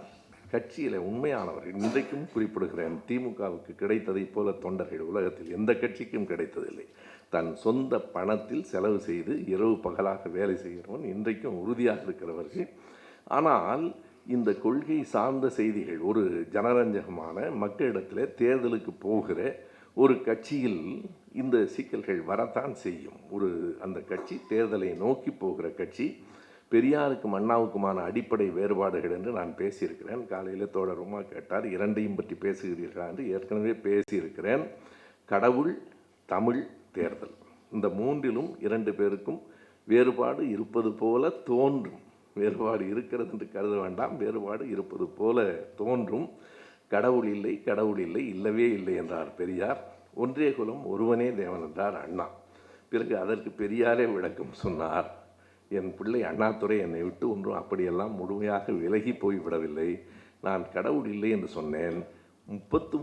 கட்சியில் உண்மையானவர்கள், இன்றைக்கும் குறிப்பிடுகிறேன், திமுகவுக்கு கிடைத்ததைப் போல தொண்டர்கள் உலகத்தில் எந்த கட்சிக்கும் கிடைத்ததில்லை. தன் சொந்த பணத்தில் செலவு செய்து இரவு பகலாக வேலை செய்கிறவன் இன்றைக்கும் உறுதியாக இருக்கிறவர்கள். ஆனால் இந்த கொள்கை சார்ந்த செய்திகள் ஒரு ஜனரஞ்சகமான மக்களிடத்தில் தேர்தலுக்கு போகிற ஒரு கட்சியில் இந்த சிக்கல்கள் வரத்தான் செய்யும். அந்த கட்சி தேர்தலை நோக்கி போகிற கட்சி. பெரியாருக்கும் அண்ணாவுக்குமான அடிப்படை வேறுபாடுகள் என்று நான் பேசியிருக்கிறேன். காலையில் தோழர் உமா கேட்டார், 2ஐயும் பற்றி பேசுகிறீர்களா என்று. ஏற்கனவே பேசியிருக்கிறேன். கடவுள், தமிழ், தேர்தல், இந்த 3லும் 2 பேருக்கும் வேறுபாடு இருப்பது போல தோன்றும். வேறுபாடு இருக்கிறது என்று கருத வேண்டாம், வேறுபாடு இருப்பது போல தோன்றும். கடவுள் இல்லை, கடவுள் இல்லை, இல்லவே இல்லை என்றார் பெரியார். ஒன்றே குலம் ஒருவனே தேவன் என்றார் அண்ணா. பிறகு அதற்கு பெரியாரே விளக்கம் சொன்னார். என் பிள்ளை அண்ணாதுரை என்னை விட்டு ஒன்றும் அப்படியெல்லாம் முழுமையாக விலகி போய்விடவில்லை. நான் கடவுள் இல்லை என்று சொன்னேன். 30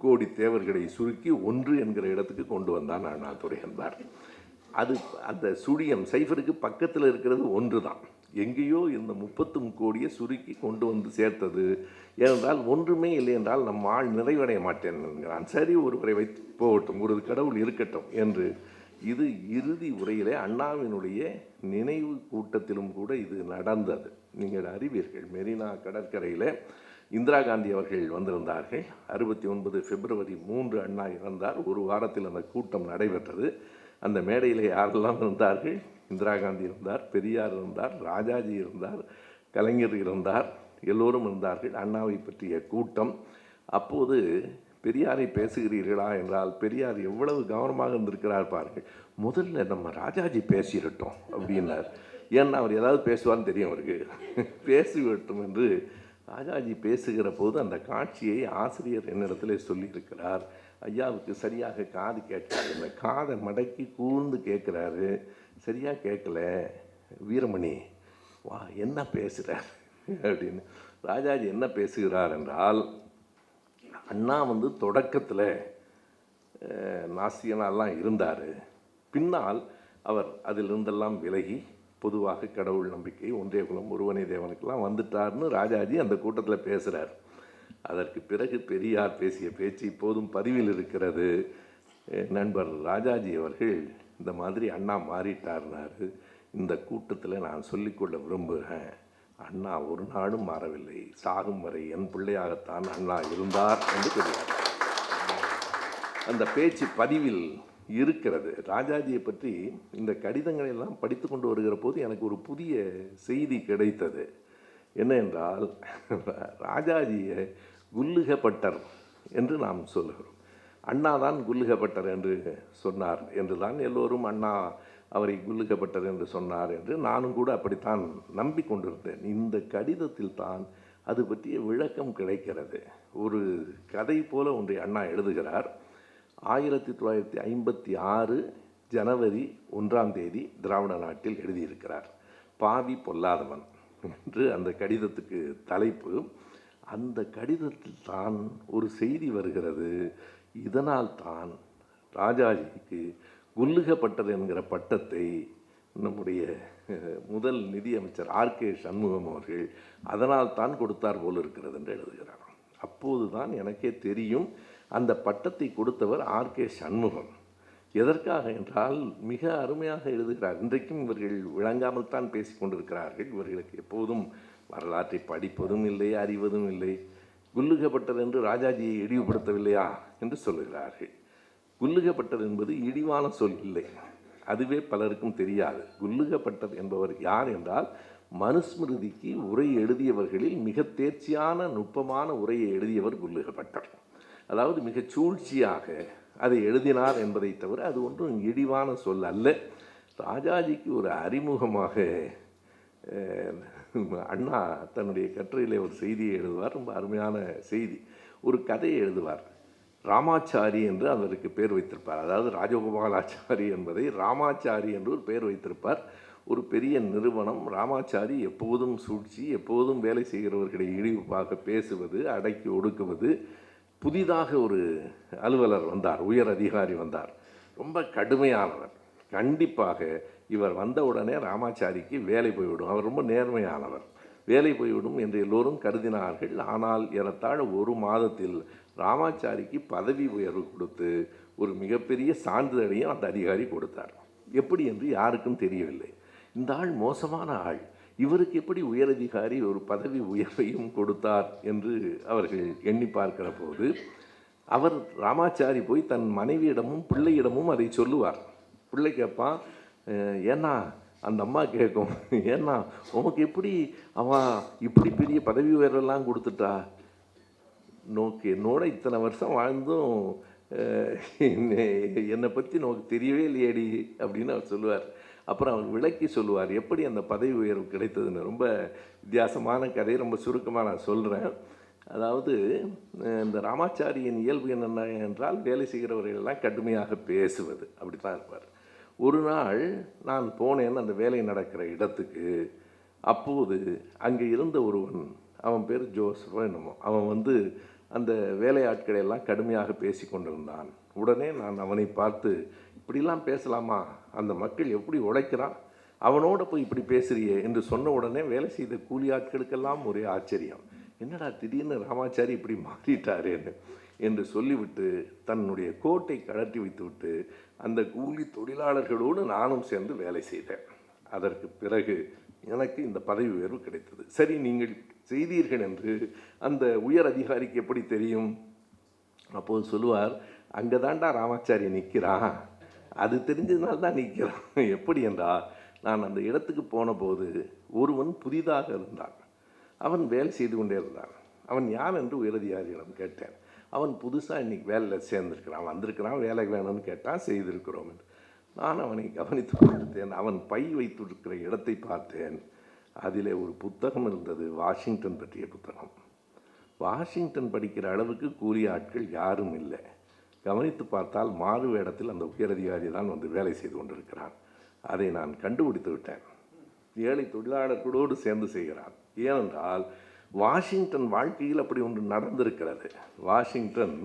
கோடி தேவர்களை சுருக்கி 1 என்கிற இடத்துக்கு கொண்டு வந்தான் அண்ணாதுரை என்றார். அது அந்த சுழியம் சைஃபருக்கு பக்கத்தில் இருக்கிறது 1 தான். எங்கேயோ இந்த 30 கோடியை சுருக்கி கொண்டு வந்து சேர்த்தது. ஏனென்றால் ஒன்றுமே இல்லை என்றால் நம் ஆள் நிறைவடைய மாட்டேன் என்கிறான். சரி, ஒருவரை வைத்து போகட்டும், ஒரு கடவுள் இருக்கட்டும் என்று. இது இறுதி உரையிலே அண்ணாவினுடைய நினைவு கூட்டத்திலும் கூட இது நடந்தது. நீங்கள் அறிவீர்கள், மெரினா கடற்கரையில் இந்திரா காந்தி அவர்கள் வந்திருந்தார்கள். 69 பிப்ரவரி 3 அண்ணா இறந்தார். ஒரு வாரத்தில் அந்த கூட்டம் நடைபெற்றது. அந்த மேடையில் யாரெல்லாம் இருந்தார்கள்? இந்திரா காந்தி இருந்தார், பெரியார் இருந்தார், ராஜாஜி இருந்தார், கலைஞர் இருந்தார், எல்லோரும் இருந்தார்கள். அண்ணாவை பற்றிய கூட்டம். அப்போது பெரியாரை பேசுகிறீர்களா என்றால் பெரியார் எவ்வளவு கவனமாக இருந்திருக்கிறார் பாருங்கள். முதல்ல நம்ம ராஜாஜி பேசிடட்டும் அப்படின்னார். ஏன்னா அவர் ஏதாவது பேசுவார்னு தெரியும் அவருக்கு. பேசிவிட்டோம் என்று ராஜாஜி பேசுகிற போது அந்த காட்சியை ஆசிரியர் என்னிடத்தில் சொல்லியிருக்கிறார். ஐயாவுக்கு சரியாக காது கேட்காது. இந்த காதை மடக்கி கூர்ந்து கேட்குறாரு, சரியாக கேட்கல. வீரமணி வா, என்ன பேசுகிறார் அப்படின்னு. ராஜாஜி என்ன பேசுகிறார் என்றால், அண்ணா வந்து தொடக்கத்தில் நாஸ்திகனாலாம் இருந்தார். பின்னால் அவர் அதிலிருந்தெல்லாம் விலகி பொதுவாக கடவுள் நம்பிக்கை, ஒன்றே குலம் ஒருவனே தேவனுக்கெல்லாம் வந்துட்டார்னு ராஜாஜி அந்த கூட்டத்தில் பேசுகிறார். அதற்கு பிறகு பெரியார் பேசிய பேச்சு இப்போதும் பதிவில் இருக்கிறது. நண்பர் ராஜாஜி அவர்கள் இந்த மாதிரி அண்ணா மாறிட்டார்னாரு. இந்த கூட்டத்தில் நான் சொல்லிக்கொள்ள விரும்புகிறேன், அண்ணா ஒரு நாளும் மாறவில்லை, சாகும் வரை என் பிள்ளையாகத்தான் அண்ணா இருந்தார் என்று பெரியார் அந்த பேச்சு பதிவில் இருக்கிறது. ராஜாஜியை பற்றி இந்த கடிதங்களை எல்லாம் படித்து கொண்டு வருகிற போது எனக்கு ஒரு புதிய செய்தி கிடைத்தது. என்ன என்றால், ராஜாஜியை குல்லுகப்பட்டர் என்று நாம் சொல்லுகிறோம். அண்ணா தான் குல்லுகப்பட்டர் என்று சொன்னார் என்று தான் எல்லோரும் அண்ணா அவரை குல்லுகப்பட்டர் என்று சொன்னார் என்று நானும் கூட அப்படித்தான் நம்பிக்கொண்டிருந்தேன். இந்த கடிதத்தில் தான் அது பற்றிய விளக்கம் கிடைக்கிறது. ஒரு கதை போல ஒன்றை அண்ணா எழுதுகிறார். 1956 ஜனவரி 1 திராவிட நாட்டில் எழுதியிருக்கிறார். பாவி பொல்லாதவன் என்று அந்த கடிதத்துக்கு தலைப்பு. அந்த கடிதத்தில் தான் ஒரு செய்தி வருகிறது. இதனால் தான் ராஜாஜிக்கு குல்லுகப்பட்டர் என்கிற பட்டத்தை நம்முடைய முதல் நிதியமைச்சர் ஆர்கே சண்முகம் அவர்கள் அதனால் தான் கொடுத்தார் போல் இருக்கிறது என்று எழுதுகிறார். அப்போது தான் எனக்கே தெரியும் அந்த பட்டத்தை கொடுத்தவர் ஆர்கே சண்முகம். எதற்காக என்றால் மிக அருமையாக எழுதுகிறார். இன்றைக்கும் இவர்கள் விளங்காமல் தான் பேசி கொண்டிருக்கிறார்கள். இவர்களுக்கு எப்போதும் வரலாற்றை படிப்பதும் இல்லை, அறிவதும் இல்லை. குல்லுகப்பட்டர் என்று ராஜாஜியை இழிவுபடுத்தவில்லையா என்று சொல்லுகிறார்கள். குல்லுகப்பட்டர் என்பது இழிவான சொல் இல்லை, அதுவே பலருக்கும் தெரியாது. குல்லுகப்பட்டர் என்பவர் யார் என்றால், மனுஸ்மிருதிக்கு உரை எழுதியவர்களில் மிக தேர்ச்சியான நுட்பமான உரையை எழுதியவர் குல்லுகப்பட்டர். அதாவது மிக சூழ்ச்சியாக அதை எழுதினார் என்பதை தவிர அது ஒன்றும் இழிவான சொல் அல்ல. ராஜாஜிக்கு ஒரு அறிமுகமாக அண்ணா தன்னுடைய கட்டுரையிலே ஒரு செய்தியை எழுதுவார். ரொம்ப அருமையான செய்தி. ஒரு கதையை எழுதுவார். ராமாச்சாரி என்று அதற்கு பேர் வைத்திருப்பார். அதாவது ராஜகோபாலாச்சாரி என்பதை ராமாச்சாரி என்று ஒரு பெயர் வைத்திருப்பார். ஒரு பெரிய நிறுவனம். ராமாச்சாரி எப்போதும் சூழ்ச்சி, எப்போதும் வேலை செய்கிறவர்களை இழிவாக பேசுவது, அடக்கி ஒடுக்குவது. புதிதாக ஒரு அலுவலர் வந்தார், உயர் அதிகாரி வந்தார், ரொம்ப கடுமையானவர். கண்டிப்பாக இவர் வந்த உடனே ராமாச்சாரிக்கு வேலை போய்விடும், அவர் ரொம்ப நேர்மையானவர், வேலை போய்விடும் என்று எல்லோரும் கருதினார்கள். ஆனால் ஏறத்தாழ ஒரு மாதத்தில் ராமாச்சாரிக்கு பதவி உயர்வு கொடுத்து ஒரு மிகப்பெரிய சான்றிதழையும் அந்த அதிகாரி கொடுத்தார். எப்படி என்று யாருக்கும் தெரியவில்லை. இந்த ஆள் மோசமான ஆள், இவருக்கு எப்படி உயரதிகாரி ஒரு பதவி உயர்வையும் கொடுத்தார் என்று அவர்கள் எண்ணி பார்க்கிற போது அவர் ராமாச்சாரி போய் தன் மனைவியிடமும் பிள்ளையிடமும் அதை சொல்லுவார். பிள்ளை கேட்பான், ஏன்னா அந்த அம்மா கேட்கும், ஏன்னா உனக்கு எப்படி அவன் இப்படி பெரிய பதவி உயர்வெல்லாம் கொடுத்துட்டா, நோக்கு என்னோட இத்தனை வருஷம் வாழ்ந்தும் என்னை பற்றி நோக்கு தெரியவே இல்லையேடி அப்படின்னு அவர் சொல்லுவார். அப்புறம் அவர் விளக்கி சொல்லுவார் எப்படி அந்த பதவி உயர்வு கிடைத்ததுன்னு. ரொம்ப வித்தியாசமான கதை, ரொம்ப சுருக்கமாக நான் சொல்கிறேன். அதாவது இந்த ராமாச்சாரியின் இயல்பு என்னென்ன என்றால், வேலை செய்கிறவர்களெல்லாம் கடுமையாக பேசுவது, அப்படி தான் இருப்பார். ஒரு நாள் நான் போனேன் அந்த வேலை நடக்கிற இடத்துக்கு. அப்போது அங்கே இருந்த ஒருவன், அவன் பேர் ஜோசஃபோ என்னமோ, அவன் அந்த வேலையாட்களை எல்லாம் கடுமையாக பேசி கொண்டிருந்தான். உடனே நான் அவனை பார்த்து, இப்படிலாம் பேசலாமா, அந்த மக்கள் எப்படி உழைக்கிறான், அவனோட போய் இப்படி பேசுறியே என்று சொன்ன உடனே வேலை செய்த கூலி ஆட்களுக்கெல்லாம் ஒரே ஆச்சரியம். என்னடா திடீர்னு ராமாச்சாரி இப்படி மாறிட்டாரேன்னு என்று சொல்லிவிட்டு தன்னுடைய கோட்டை கழட்டி வைத்துவிட்டு அந்த கூலி தொழிலாளர்களோடு நானும் சேர்ந்து வேலை செய்தேன். அதற்கு பிறகு எனக்கு இந்த பதவி உயர்வு கிடைத்தது. சரி, நீங்கள் செய்தீர்கள் என்று அந்த உயர் அதிகாரிக்கு எப்படி தெரியும்? அப்போது சொல்லுவார், அங்கே தாண்டா ராமாச்சாரி நிற்கிறான், அது தெரிஞ்சதுனால்தான் நிற்கிறான். எப்படி என்றால், நான் அந்த இடத்துக்கு போன போது ஒருவன் புதிதாக இருந்தான். அவன் வேலை செய்து கொண்டே இருந்தான். அவன் யார் என்று உயரதிகாரியிடம் கேட்டேன். அவன் புதுசாக இன்றைக்கி வேலையில் சேர்ந்துருக்கிறான், வந்திருக்கிறான், வேலை வேணும்னு கேட்டான், செய்திருக்கிறோம் என்று. நான் அவனை கவனித்து பார்த்தேன். அவன் பை வைத்திருக்கிற இடத்தை பார்த்தேன். அதில் ஒரு புத்தகம் இருந்தது, வாஷிங்டன் பற்றிய புத்தகம். வாஷிங்டன் படிக்கிற அளவுக்கு கூலி ஆட்கள் யாரும் இல்லை. கவனித்து பார்த்தால் மாறு வேடத்தில் அந்த உயரதிகாரி தான் வேலை செய்து கொண்டிருக்கிறான். அதை நான் கண்டுபிடித்து விட்டேன். ஏழை தொழிலாளர்களோடு சேர்ந்து செய்கிறான். ஏனென்றால் வாஷிங்டன் வாழ்க்கையில் அப்படி ஒன்று நடந்திருக்கிறது. வாஷிங்டன்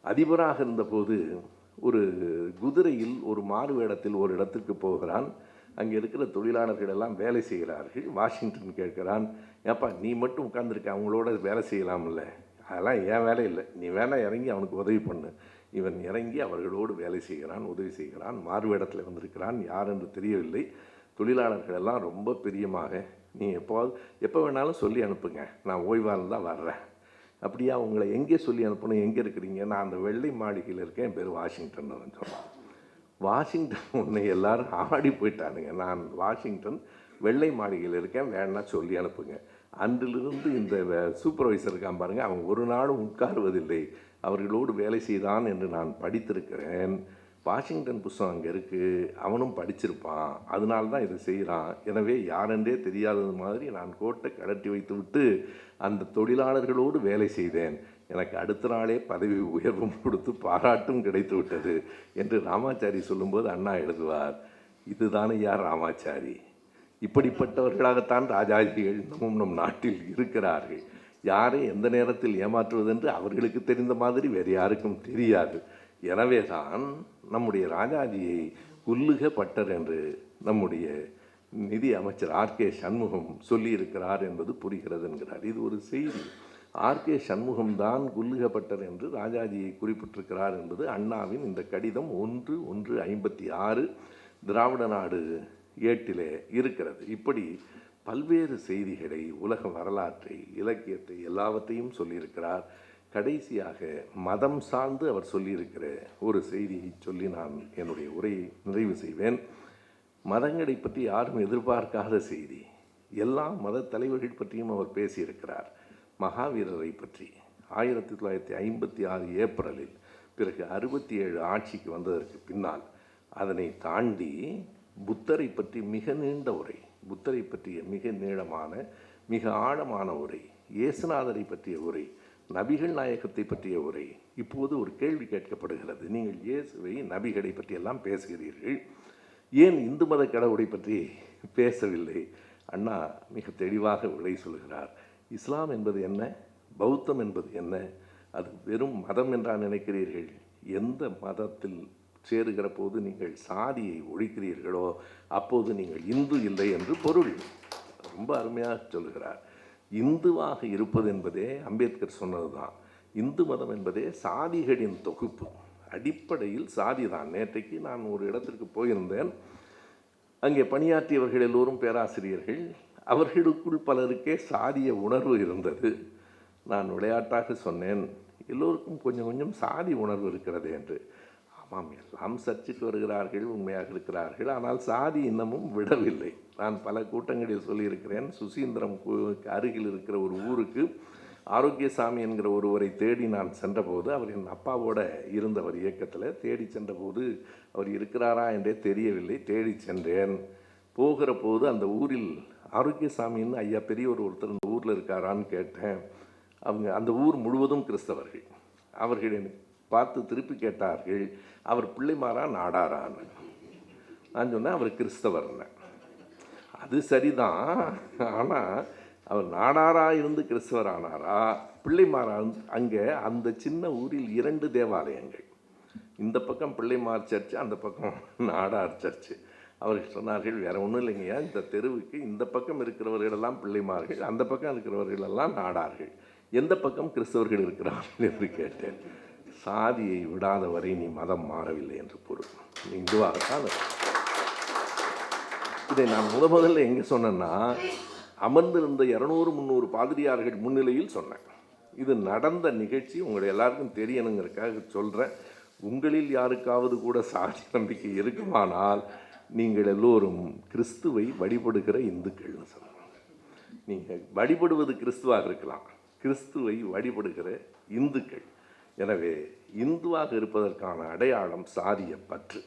அதிபராக இருந்தபோது ஒரு குதிரையில் ஒரு மாறு வேடத்தில் ஒரு இடத்திற்கு போகிறான். அங்கே இருக்கிற தொழிலாளர்கள் எல்லாம் வேலை செய்கிறார்கள். வாஷிங்டன் கேட்கிறான், ஏப்பா நீ மட்டும் உட்காந்துருக்க, அவங்களோட வேலை செய்யலாம்ல? அதெல்லாம் என் வேலை இல்லை, நீ வேணா இறங்கி அவனுக்கு உதவி பண்ணு. இவன் இறங்கி அவர்களோடு வேலை செய்கிறான், உதவி செய்கிறான். மாறு வேடத்தில் வந்திருக்கிறான், யார் என்று தெரியவில்லை. தொழிலாளர்கள் எல்லாம் ரொம்ப பிரியமாக, நீ எப்போ வேணாலும் சொல்லி அனுப்புங்க, நான் ஓய்வாக தான் வர்றேன். அப்படியா, உங்களை எங்கே சொல்லி அனுப்பணும், எங்கே இருக்கிறீங்க? நான் அந்த வெள்ளை மாளிகையில் இருக்கேன், என் பேர் வாஷிங்டன் சொன்னான். வாஷிங்டன் உன்னை எல்லாரும் ஆடி போயிட்டானுங்க. நான் வாஷிங்டன் வெள்ளை மாளிகையில் இருக்கேன், வேணா சொல்லி அனுப்புங்க. அன்றிலிருந்து இந்த சூப்பர்வைசர் இருக்கான் பாருங்கள், அவன் ஒரு நாளும் உட்காருவதில்லை, அவர்களோடு வேலை செய்தான் என்று நான் படித்திருக்கிறேன். வாஷிங்டன் புஸ்தகம் அங்கே இருக்குது, அவனும் படிச்சிருப்பான், அதனால தான் இதை செய்கிறான். எனவே யாரென்றே தெரியாதது மாதிரி நான் கோட்டை கடட்டி வைத்து விட்டு அந்த தொழிலாளர்களோடு வேலை செய்தேன். எனக்கு அடுத்த நாளே பதவி உயர்வும் கொடுத்து பாராட்டும் கிடைத்து விட்டது என்று ராமாச்சாரி சொல்லும்போது அண்ணா எழுதுவார், இதுதானே யார் ராமாச்சாரி? இப்படிப்பட்டவர்களாகத்தான் ராஜாஜிகள் இன்னமும் நம் நாட்டில் இருக்கிறார்கள். யாரை எந்த நேரத்தில் ஏமாற்றுவதென்று அவர்களுக்கு தெரிந்த மாதிரி வேறு யாருக்கும் தெரியாது. எனவே தான் நம்முடைய ராஜாஜியை குல்லுக பட்டர் என்று நம்முடைய நிதி அமைச்சர் ஆர்கே சண்முகம் சொல்லியிருக்கிறார் என்பது புரிகிறது என்கிறார். இது ஒரு செய்தி. ஆர்கே சண்முகம்தான் குல்லுக பட்டர் என்று ராஜாஜியை குறிப்பிட்டிருக்கிறார் என்பது அண்ணாவின் இந்த கடிதம் 1/1/56 திராவிட நாடு ஏட்டிலே இருக்கிறது. இப்படி பல்வேறு செய்திகளை, உலக வரலாற்றை, இலக்கியத்தை எல்லாவற்றையும் சொல்லியிருக்கிறார். கடைசியாக மதம் சார்ந்து அவர் சொல்லியிருக்கிற ஒரு செய்தியை சொல்லி நான் என்னுடைய உரையை நிறைவு செய்வேன். மதங்களை பற்றி யாரும் எதிர்பார்க்காத செய்தி. எல்லா மத தலைவர்கள் பற்றியும் அவர் பேசியிருக்கிறார். மகாவீரரை பற்றி 1956 ஏப்ரலில் பிறகு 67 ஆட்சிக்கு வந்ததற்கு பின்னால் அதனை தாண்டி புத்தரை பற்றி மிக நீண்ட உரை, புத்தரை பற்றிய மிக நீளமான மிக ஆழமான உரை, இயேசுநாதரை பற்றிய உரை, நபிகள் நாயகத்தை பற்றிய உரை. இப்போது ஒரு கேள்வி கேட்கப்படுகிறது, நீங்கள் இயேசுவை நபிகளை பற்றியெல்லாம் பேசுகிறீர்கள், ஏன் இந்து மத கடவுளை பற்றி பேசவில்லை? அண்ணா மிக தெளிவாக விடை சொல்கிறார். இஸ்லாம் என்பது என்ன, பௌத்தம் என்பது என்ன? அது வெறும் மதம் என்றா நினைக்கிறீர்கள்? எந்த மதத்தில் சேருகிற போது நீங்கள் சாதியை ஒழிக்கிறீர்களோ அப்போது நீங்கள் இந்து இல்லை என்று பொருள். ரொம்ப அருமையாக சொல்கிறார். இந்துவாக இருப்பது என்பதே அம்பேத்கர் சொன்னது தான். இந்து மதம் என்பதே சாதிகளின் தொகுப்பு. அடிப்படையில் சாதி தான். நேற்றைக்கு நான் ஒரு இடத்திற்கு போயிருந்தேன். அங்கே பணியாற்றியவர்கள் எல்லோரும் பேராசிரியர்கள். அவர்களுக்குள் பலருக்கே சாதிய உணர்வு இருந்தது. நான் விளையாட்டாக சொன்னேன், எல்லோருக்கும் கொஞ்சம் கொஞ்சம் சாதி உணர்வு இருக்கிறது என்று. ஆமாம், எல்லாம் சர்ச்சுக்கு வருகிறார்கள், உண்மையாக இருக்கிறார்கள், ஆனால் சாதி இன்னமும் விடவில்லை. நான் பல கூட்டங்களில் சொல்லியிருக்கிறேன். சுசீந்திரம் அருகில் இருக்கிற ஒரு ஊருக்கு ஆரோக்கியசாமி என்கிற ஒருவரை தேடி நான் சென்றபோது, அவர் என் அப்பாவோட இருந்தவர் இயக்கத்தில். தேடி சென்றபோது அவர் இருக்கிறாரா என்றே தெரியவில்லை. தேடி சென்றேன். போகிற போது அந்த ஊரில் ஆரோக்கியசாமின்னு ஐயா பெரியவர் ஒருத்தர் இந்த ஊரில் இருக்காரான்னு கேட்டேன். அவங்க அந்த ஊர் முழுவதும் கிறிஸ்தவர்கள். அவர்கள் என்னை பார்த்து திருப்பி கேட்டார்கள், அவர் பிள்ளைமாரா நாடாரான்னு. நான் சொன்னேன், அவர் கிறிஸ்தவர்னு. அது சரிதான், ஆனால் அவர் நாடாராக இருந்து கிறிஸ்தவர் ஆனாரா, பிள்ளைமாரா? அங்கே அந்த சின்ன ஊரில் 2 தேவாலயங்கள், இந்த பக்கம் பிள்ளைமார் சர்ச்சு, அந்த பக்கம் நாடார் சர்ச்சு. அவர்கள் சொன்னார்கள், வேற ஒன்றும் இல்லைங்கய்யா, இந்த தெருவுக்கு இந்த பக்கம் இருக்கிறவர்களெல்லாம் பிள்ளைமார்கள், அந்த பக்கம் இருக்கிறவர்களெல்லாம் நாடார்கள், எந்த பக்கம் கிறிஸ்தவர்கள் இருக்கிறார்கள் என்று கேட்டேன். சாதியை விடாத வரை நீ மதம் மாறவில்லை என்று பொருள். இந்துவாகத்தான். இதை நான் முதல்ல எங்கே சொன்னேன்னா, அமர்ந்திருந்த 200-300 பாதிரியார்கள் முன்னிலையில் சொன்னேன். இது நடந்த நிகழ்ச்சி, உங்களை எல்லாருக்கும் தெரியணுங்கிறதுக்காக சொல்கிறேன். உங்களில் யாருக்காவது கூட சாதி நம்பிக்கை இருக்குமானால் நீங்கள் எல்லோரும் கிறிஸ்துவை வழிபடுகிற இந்துக்கள்னு சொல்லுவாங்க. நீங்கள் வழிபடுவது கிறிஸ்துவாக இருக்கலாம், கிறிஸ்துவை வழிபடுகிற இந்துக்கள். எனவே இந்துவாக இருப்பதற்கான அடையாளம் சாதிய பற்று.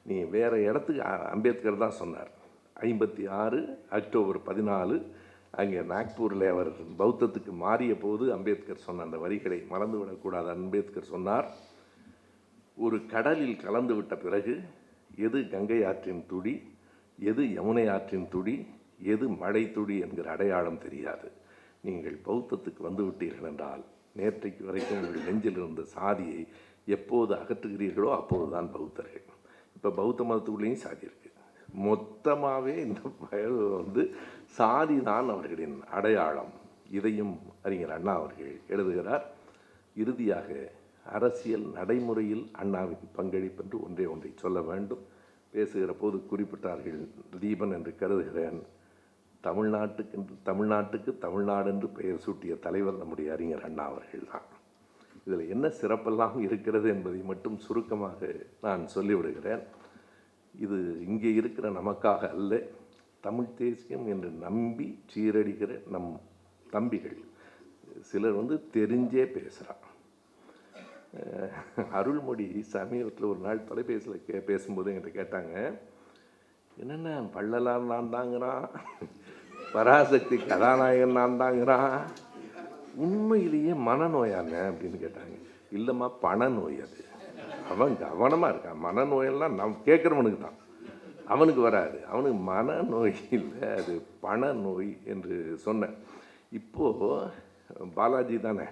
நீ வேறு இடத்துக்கு, அம்பேத்கர் தான் சொன்னார், 56 அக்டோபர் 14 அங்கே நாக்பூரில் அவர் பௌத்தத்துக்கு மாறிய போது அம்பேத்கர் சொன்ன அந்த வரிகளை மறந்துவிடக்கூடாது. அம்பேத்கர் சொன்னார், ஒரு கடலில் கலந்து விட்ட பிறகு எது கங்கை ஆற்றின் துடி, எது யமுனை ஆற்றின் துடி, எது மழை துடி என்கிற அடையாளம் தெரியாது. நீங்கள் பௌத்தத்துக்கு வந்து விட்டீர்கள் என்றால் நேற்றைக்கு வரைக்கும் உங்கள் நெஞ்சில் இருந்த சாதியை எப்போது அகற்றுகிறீர்களோ அப்போது தான் பௌத்தர்கள். இப்போ பௌத்த மதத்துக்குள்ளேயும் சாதி இருக்குது. மொத்தமாகவே இந்த சாதி தான் அவர்களின் அடையாளம். இதையும் அறிஞர் அண்ணா அவர்கள் எழுதுகிறார். இறுதியாக அரசியல் நடைமுறையில் அண்ணாவின் பங்களிப்பு என்று ஒன்றை சொல்ல வேண்டும். பேசுகிற போது குறிப்பிட்டார்கள் தீபன் என்று கருதுகிறேன். தமிழ்நாட்டுக்கு தமிழ்நாடு என்று பெயர் சூட்டிய தலைவர் நம்முடைய அறிஞர் அண்ணா அவர்கள் தான். இதில் என்ன சிறப்பெல்லாம் இருக்கிறது என்பதை மட்டும் சுருக்கமாக நான் சொல்லிவிடுகிறேன். இது இங்கே இருக்கிற நமக்காக அல்ல, தமிழ் தேசியம் என்று நம்பி சீரடிக்கிற நம் தம்பிகள் சிலர் தெரிஞ்சே பேசுகிறான். அருள்மொழி சமீபத்தில் ஒரு நாள் தொலைபேசியில் பேசும்போது என்கிட்ட கேட்டாங்க, என்னென்ன பள்ளலார் நான் தாங்கிறான், பராசக்தி கதாநாயகன் நான் தாங்கிறான், உண்மையிலேயே மனநோயாங்க அப்படின்னு கேட்டாங்க. இல்லைம்மா, பணநோய். அது அவன் கவனமாக இருக்கான். மனநோயெல்லாம் நம்ம கேட்குறவனுக்கு தான், அவனுக்கு வராது. அவனுக்கு மனநோய் இல்லை, அது பணநோய் என்று சொன்னேன். இப்போது பாலாஜி தானே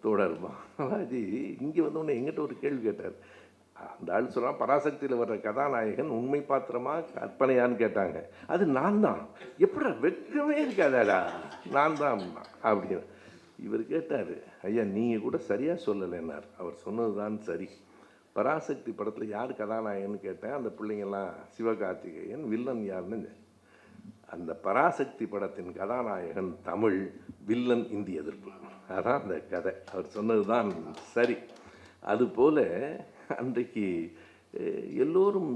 தோழர், பாலாஜி இங்கே வந்தோடனே எங்கிட்ட ஒரு கேள்வி கேட்டார். அந்த ஆள் சொல்கிறான், பராசக்தியில் வர்ற கதாநாயகன் உண்மை பாத்திரமா கற்பனையான்னு கேட்டாங்க. அது நான் தான். எப்படி வெட்கமே இருக்காதாடா, நான் தான் அப்படின்னு. இவர் கேட்டார், ஐயா நீங்கள் கூட சரியாக சொல்லலைன்னார். அவர் சொன்னது தான் சரி. பராசக்தி படத்தில் யார் கதாநாயகன்னு கேட்டேன். அந்த பிள்ளைங்கள்லாம் சிவகார்த்திகேயன், வில்லன் யாருன்னு. அந்த பராசக்தி படத்தின் கதாநாயகன் தமிழ், வில்லன் இந்திய எதிர்ப்பு. அதான் அந்த கதை. அவர் சொன்னது தான் சரி. அதுபோல் அன்றைக்கு எல்லோரும்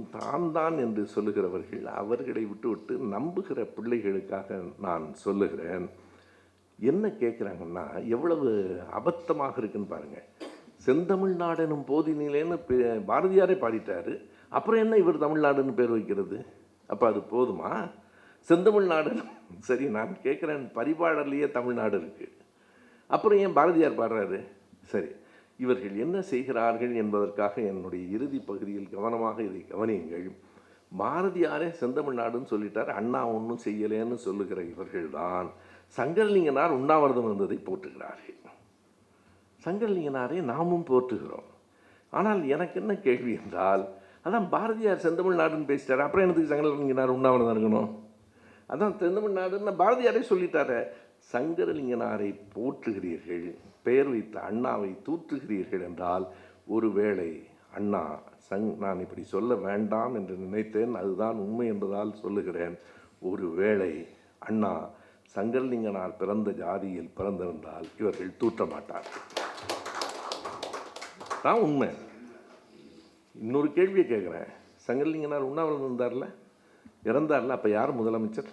தான் என்று சொல்லுகிறவர்கள், அவர்களை விட்டு நம்புகிற பிள்ளைகளுக்காக நான் சொல்லுகிறேன். என்ன கேட்குறாங்கன்னா, எவ்வளவு அபத்தமாக இருக்குன்னு பாருங்கள். செந்தமிழ்நாடெனும் போதினிலேன்னு பாரதியாரே பாடிட்டார். அப்புறம் என்ன இவர் தமிழ்நாடுன்னு பேர் வைக்கிறது? அப்போ அது போதுமா? செந்தமிழ்நாடு சரி, நான் கேட்குறேன், பரிபாடல்லையே தமிழ்நாடு இருக்குது. அப்புறம் ஏன் பாரதியார் பாடுறாரு? சரி, இவர்கள் என்ன செய்கிறார்கள் என்பதற்காக என்னுடைய இறுதி பகுதியில் கவனமாக இதை கவனியுங்கள். பாரதியாரே செந்தமிழ்நாடுன்னு சொல்லிட்டார், அண்ணா ஒன்றும் செய்யலேன்னு சொல்லுகிற இவர்கள்தான் சங்கரலிங்கனார் உண்ணாவிரதம் இருந்ததை போற்றுகிறார்கள். சங்கரலிங்கனாரை நாமும் போற்றுகிறோம். ஆனால் எனக்கு என்ன கேள்வி என்றால், அதான் பாரதியார் செந்தமிழ்நாடுன்னு பேசிட்டார், அப்புறம் எனக்கு சங்கரலிங்கனார் உண்ணாவிரதம் இருக்கணும்? அதான் செந்தமிழ்நாடுன்னு பாரதியாரே சொல்லிட்டார. சங்கரலிங்கனாரை போற்றுகிறீர்கள், பெயர் வைத்த அண்ணாவை தூற்றுகிறீர்கள் என்றால், ஒருவேளை அண்ணா நான் இப்படி சொல்ல வேண்டாம் என்று நினைத்தேன், அதுதான் உண்மை என்பதால் சொல்லுகிறேன். ஒருவேளை அண்ணா சங்கரலிங்கனார் பிறந்த ஜாதியில் பிறந்திருந்தால் இவர்கள் தூற்ற மாட்டார்கள். தான் உண்மை. இன்னொரு கேள்வியை கேட்குறேன். சங்கரலிங்கனார் உண்ணாவிரதம் இருந்தார்ல, இறந்தார்ல, அப்போ யார் முதலமைச்சர்?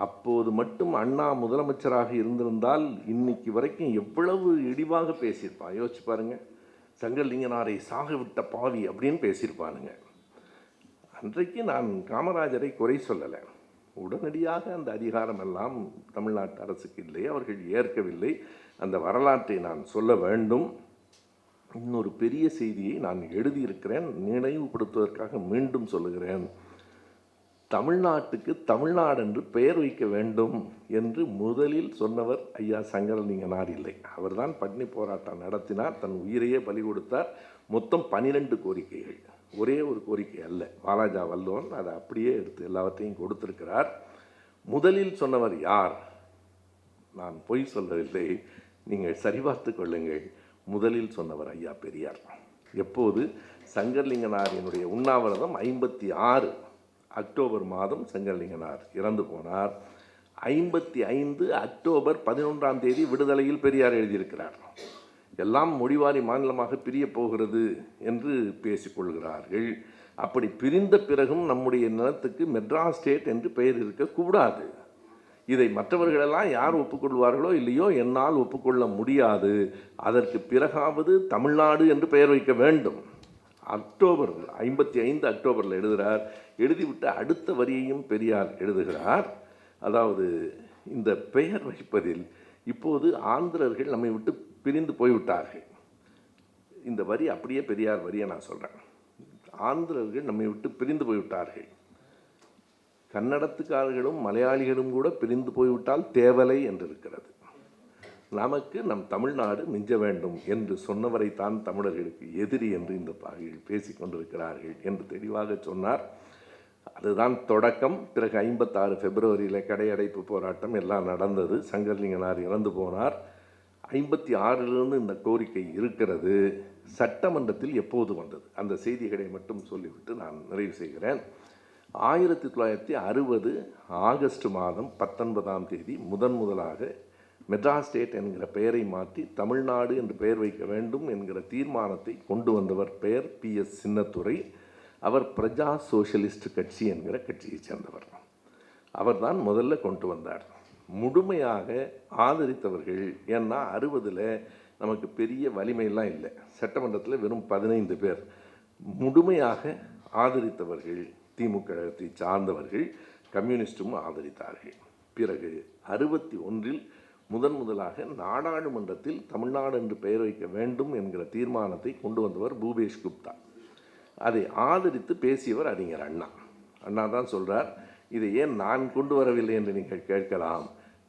அப்போது மட்டும் அண்ணா முதலமைச்சராக இருந்திருந்தால் இன்னைக்கு வரைக்கும் எவ்வளவு இழிவாக பேசியிருப்பான் யோசிச்சு பாருங்க. சங்கரலிங்கனாரை சாக விட்ட பாவி அப்படின்னு பேசியிருப்பானுங்க. அன்றைக்கு நான் காமராஜரை குறை சொல்லலை. உடனடியாக அந்த அதிகாரம் எல்லாம் தமிழ்நாட்டு அரசுக்கு இல்லை, அவர்கள் ஏற்கவில்லை. அந்த வரலாற்றை நான் சொல்ல வேண்டும். இன்னொரு பெரிய செய்தியை நான் எழுதியிருக்கிறேன், நினைவுபடுத்துவதற்காக மீண்டும் சொல்லுகிறேன். தமிழ்நாட்டுக்கு தமிழ்நாடு என்று பெயர் வைக்க வேண்டும் என்று முதலில் சொன்னவர் ஐயா சங்கரலிங்கனார் இல்லை. அவர்தான் பட்டினி போராட்டம் நடத்தினார், தன் உயிரையே பலி கொடுத்தார். மொத்தம் 12 கோரிக்கைகள், ஒரே ஒரு கோரிக்கை அல்ல. வாலாஜா வல்லோன் அதை அப்படியே எடுத்து எல்லாவற்றையும் கொடுத்திருக்கிறார். முதலில் சொன்னவர் யார்? நான் பொய் சொல்லவில்லை, நீங்கள் சரிபார்த்து கொள்ளுங்கள். முதலில் சொன்னவர் ஐயா பெரியார். எப்போது? சங்கரலிங்கனாரினுடைய உண்ணாவிரதம் 56 அக்டோபர் மாதம் சங்கரலிங்கனார் இறந்து போனார். 55 அக்டோபர் 11ஆம் தேதி விடுதலையில் பெரியார் எழுதியிருக்கிறார். எல்லாம் மொழிவாரி மாநிலமாக பிரிய போகிறது என்று பேசிக்கொள்கிறார்கள். அப்படி பிரிந்த பிறகும் நம்முடைய நிலத்துக்கு மெட்ராஸ் ஸ்டேட் என்று பெயர் இருக்கக்கூடாது. இதை மற்றவர்களெல்லாம் யார் ஒப்புக்கொள்வார்களோ இல்லையோ, என்னால் ஒப்புக்கொள்ள முடியாது. அதற்கு பிறகாவது தமிழ்நாடு என்று பெயர் வைக்க வேண்டும். அக்டோபர் 55 அக்டோபரில் எழுதுகிறார். எழுதிவிட்ட அடுத்த வரியையும் பெரியார் எழுதுகிறார். அதாவது இந்த பெயர் வைப்பதில் இப்போது ஆந்திரர்கள் நம்மை விட்டு பிரிந்து போய்விட்டார்கள். இந்த வரி அப்படியே பெரியார் வரியை நான் சொல்கிறேன். ஆந்திரர்கள் நம்மை விட்டு பிரிந்து போய்விட்டார்கள். கன்னடத்துக்காரர்களும் மலையாளிகளும் கூட பிரிந்து போய்விட்டால் தேவலை என்று இருக்கிறது. நமக்கு நம் தமிழ்நாடு மிஞ்ச வேண்டும் என்று சொன்னவரைத்தான் தமிழர்களுக்கு எதிரி என்று இந்த பாகிகள் பேசி கொண்டிருக்கிறார்கள் என்று தெளிவாக சொன்னார். அதுதான் தொடக்கம். பிறகு 56 பிப்ரவரியில் கடையடைப்பு போராட்டம் எல்லாம் நடந்தது. சங்கர்லிங்கனார் இறந்து போனார். 56 இந்த கோரிக்கை இருக்கிறது. சட்டமன்றத்தில் எப்போது வந்தது அந்த செய்திகளை மட்டும் சொல்லிவிட்டு நான் நிறைவு செய்கிறேன். 1960 ஆகஸ்ட் மாதம் 19ஆம் தேதி முதலாக மெட்ராஸ் ஸ்டேட் என்கிற பெயரை மாற்றி தமிழ்நாடு என்று பெயர் வைக்க வேண்டும் என்கிற தீர்மானத்தை கொண்டு வந்தவர் பெயர் PS சின்னத்துரை. அவர் பிரஜா சோஷலிஸ்ட் கட்சி என்கிற கட்சியைச் சேர்ந்தவர். அவர்தான் முதல்ல கொண்டு வந்தார். முழுமையாக ஆதரித்தவர்கள். ஏன்னா 60 நமக்கு பெரிய வலிமையெல்லாம் இல்லை. சட்டமன்றத்தில் வெறும் 15 பேர். முழுமையாக ஆதரித்தவர்கள் திமுகத்தை சார்ந்தவர்கள், கம்யூனிஸ்டும் ஆதரித்தார்கள். பிறகு 61 முதலாக நாடாளுமன்றத்தில் தமிழ்நாடு என்று பெயர் வைக்க வேண்டும் என்கிற தீர்மானத்தை கொண்டு வந்தவர் பூபேஷ் குப்தா. அதை ஆதரித்து பேசியவர் அறிஞர் அண்ணா. அண்ணா தான் சொல்கிறார், இதை ஏன் நான் கொண்டு வரவில்லை என்று நீங்கள் கேட்கலாம்.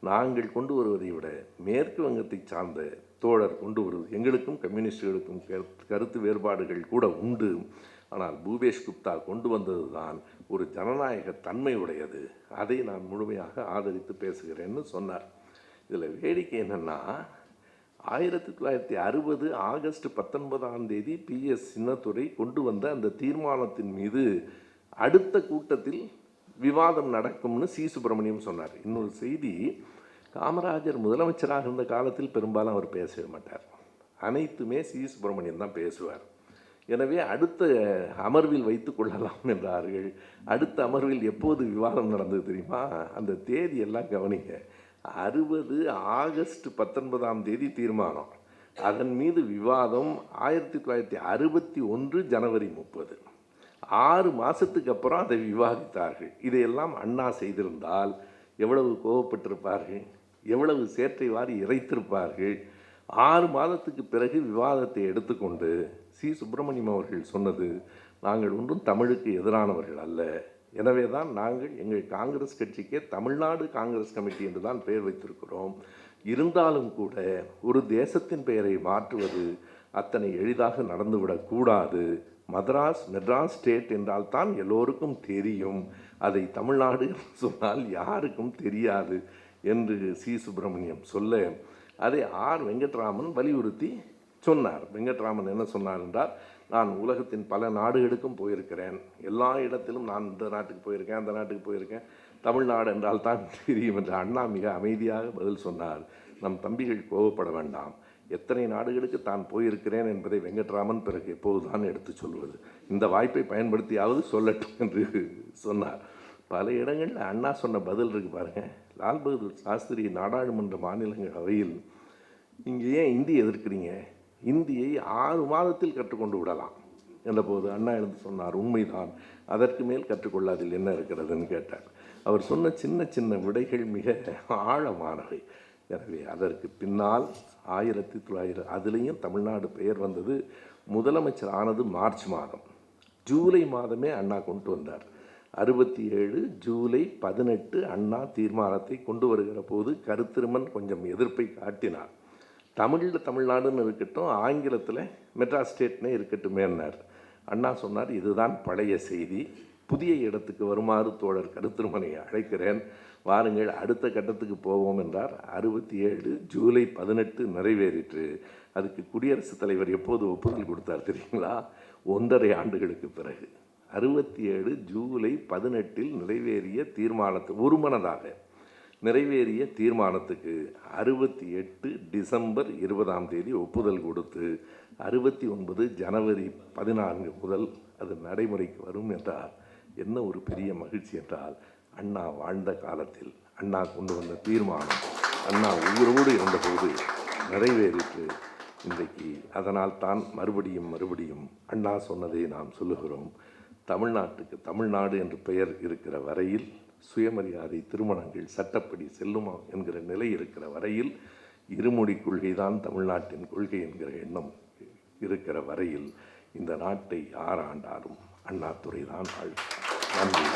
நாங்கள் கொண்டு வருவதை விட மேற்கு வங்கத்தை சார்ந்த தோழர் கொண்டு வருவது, எங்களுக்கும் கம்யூனிஸ்டுகளுக்கும் கருத்து வேறுபாடுகள் கூட உண்டு. ஆனால் பூபேஷ் குப்தா கொண்டு வந்தது தான் ஒரு ஜனநாயக தன்மை உடையது. அதை நான் முழுமையாக ஆதரித்து பேசுகிறேன்னு சொன்னார். இதில் வேடிக்கை என்னென்னா, 1960 ஆகஸ்ட் 19ஆம் தேதி PS சின்னத்துரை கொண்டு வந்த அந்த தீர்மானத்தின் மீது அடுத்த கூட்டத்தில் விவாதம் நடக்கும்னு சுப்பிரமணியம் சொன்னார். இன்னொரு செய்தி, காமராஜர் முதலமைச்சராக இருந்த காலத்தில் பெரும்பாலும் அவர் பேசவே மாட்டார். அனைத்துமே சுப்பிரமணியம் தான் பேசுவார். எனவே அடுத்த அமர்வில் வைத்து கொள்ளலாம் என்றார்கள். அடுத்த அமர்வில் எப்போது விவாதம் நடந்தது தெரியுமா? அந்த தேதி எல்லாம் கவனிங்க. 60 ஆகஸ்ட் 19ஆம் தேதி தீர்மானம். அதன் மீது விவாதம் 1961 ஜனவரி 30. 6 மாதத்துக்கு அப்புறம் அதை விவாதித்தார்கள். இதையெல்லாம் அண்ணா செய்திருந்தால் எவ்வளவு கோபப்பட்டிருப்பார்கள், எவ்வளவு சேற்றை வாரி இறைத்திருப்பார்கள். 6 மாதத்துக்கு பிறகு விவாதத்தை எடுத்துக்கொண்டு சுப்பிரமணியம் அவர்கள் சொன்னது, நாங்கள் ஒன்றும் தமிழுக்கு எதிரானவர்கள் அல்ல, எனவே தான் நாங்கள் எங்கள் காங்கிரஸ் கட்சிக்கே தமிழ்நாடு காங்கிரஸ் கமிட்டி என்று தான் பெயர் வைத்திருக்கிறோம். இருந்தாலும் கூட ஒரு தேசத்தின் பெயரை மாற்றுவது அத்தனை எளிதாக நடந்துவிடக்கூடாது. மெட்ராஸ் ஸ்டேட் என்றால் தான் எல்லோருக்கும் தெரியும், அதை தமிழ்நாடு சொன்னால் யாருக்கும் தெரியாது என்று சுப்பிரமணியம் சொல்ல, அதை வெங்கட்ராமன் வலியுறுத்தி சொன்னார். வெங்கட்ராமன் என்ன சொன்னார் என்றால், நான் உலகத்தின் பல நாடுகளுக்கும் போயிருக்கிறேன், எல்லா இடத்திலும் நான் இந்த நாட்டுக்கு போயிருக்கேன், அந்த நாட்டுக்கு போயிருக்கேன், தமிழ்நாடு என்றால் தான் தெரியும் என்று அண்ணா மிக அமைதியாக பதில் சொன்னார். நம் தம்பிகள் கோபப்பட வேண்டாம், எத்தனை நாடுகளுக்கு தான் போயிருக்கிறேன் என்பதை வெங்கட்ராமன் பிறகு எப்போதுதான் எடுத்து சொல்வது, இந்த வாய்ப்பை பயன்படுத்தியாவது சொல்லட்டும் என்று சொன்னார். பல இடங்களில் அண்ணா சொன்ன பதில் இருக்கு பாருங்கள். லால் பகதூர் சாஸ்திரி நாடாளுமன்ற மாநிலங்களவையில், இங்கே ஏன் இந்தி எதிர்க்கிறீங்க, இந்தியை 6 மாதத்தில் கற்றுக்கொண்டு விடலாம் என்றபோது அண்ணா எழுந்து சொன்னார், உண்மைதான், அதற்கு மேல் கற்றுக்கொள்ளாதில் என்ன இருக்கிறதுன்னு கேட்டார். அவர் சொன்ன சின்ன சின்ன விடைகள் மிக ஆழமானவை. எனவே அதற்கு பின்னால் 1900 அதுலேயும் தமிழ்நாடு பெயர் வந்தது. முதலமைச்சர் ஆனது மார்ச் மாதம். ஜூலை மாதமே அண்ணா கொண்டு வந்தார். 67 ஜூலை 18 அண்ணா தீர்மானத்தை கொண்டு வருகிற போது கருத்திருமன் கொஞ்சம் எதிர்ப்பை காட்டினார். தமிழில் தமிழ்நாடுன்னு இருக்கட்டும், ஆங்கிலத்தில் மெட்ராஸ் ஸ்டேட்னே இருக்கட்டுமேன்னார். அண்ணா சொன்னார், இதுதான் பழைய செய்தி, புதிய இடத்துக்கு வருமாறு தோழர் கருத்திருமனை அழைக்கிறேன், வாருங்கள் அடுத்த கட்டத்துக்கு போவோம் என்றார். 67 ஜூலை 18 நிறைவேறிற்று. அதுக்கு குடியரசுத் தலைவர் எப்போது ஒப்புதல் கொடுத்தார் தெரியுங்களா? 1.5 ஆண்டுகளுக்கு பிறகு. 67 ஜூலை 18 நிறைவேறிய தீர்மானத்தை ஒருமனதாக நிறைவேறிய தீர்மானத்துக்கு 68 டிசம்பர் 20ஆம் தேதி ஒப்புதல் கொடுத்து 69 ஜனவரி 14 முதல் அது நடைமுறைக்கு வரும் என்றால் என்ன ஒரு பெரிய மகிழ்ச்சி என்றால், அண்ணா வாழ்ந்த காலத்தில் அண்ணா கொண்டு வந்த தீர்மானம் அண்ணா உயிரோடு இருந்தபோது நிறைவேறிற்று. இன்றைக்கு அதனால் தான் மறுபடியும் அண்ணா சொன்னதை நாம் சொல்லுகிறோம். தமிழ்நாட்டுக்கு தமிழ்நாடு என்று பெயர் இருக்கிற வரையில், சுயமரியாதை திருமணங்கள் சட்டப்படி செல்லுமா என்கிற நிலை இருக்கிற வரையில், இருமொழி கொள்கை தான் தமிழ்நாட்டின் கொள்கை என்கிற எண்ணம் இருக்கிற வரையில் இந்த நாட்டை யார் ஆண்டாலும் அண்ணாதுரை தான் ஆழ்வார். நன்றி.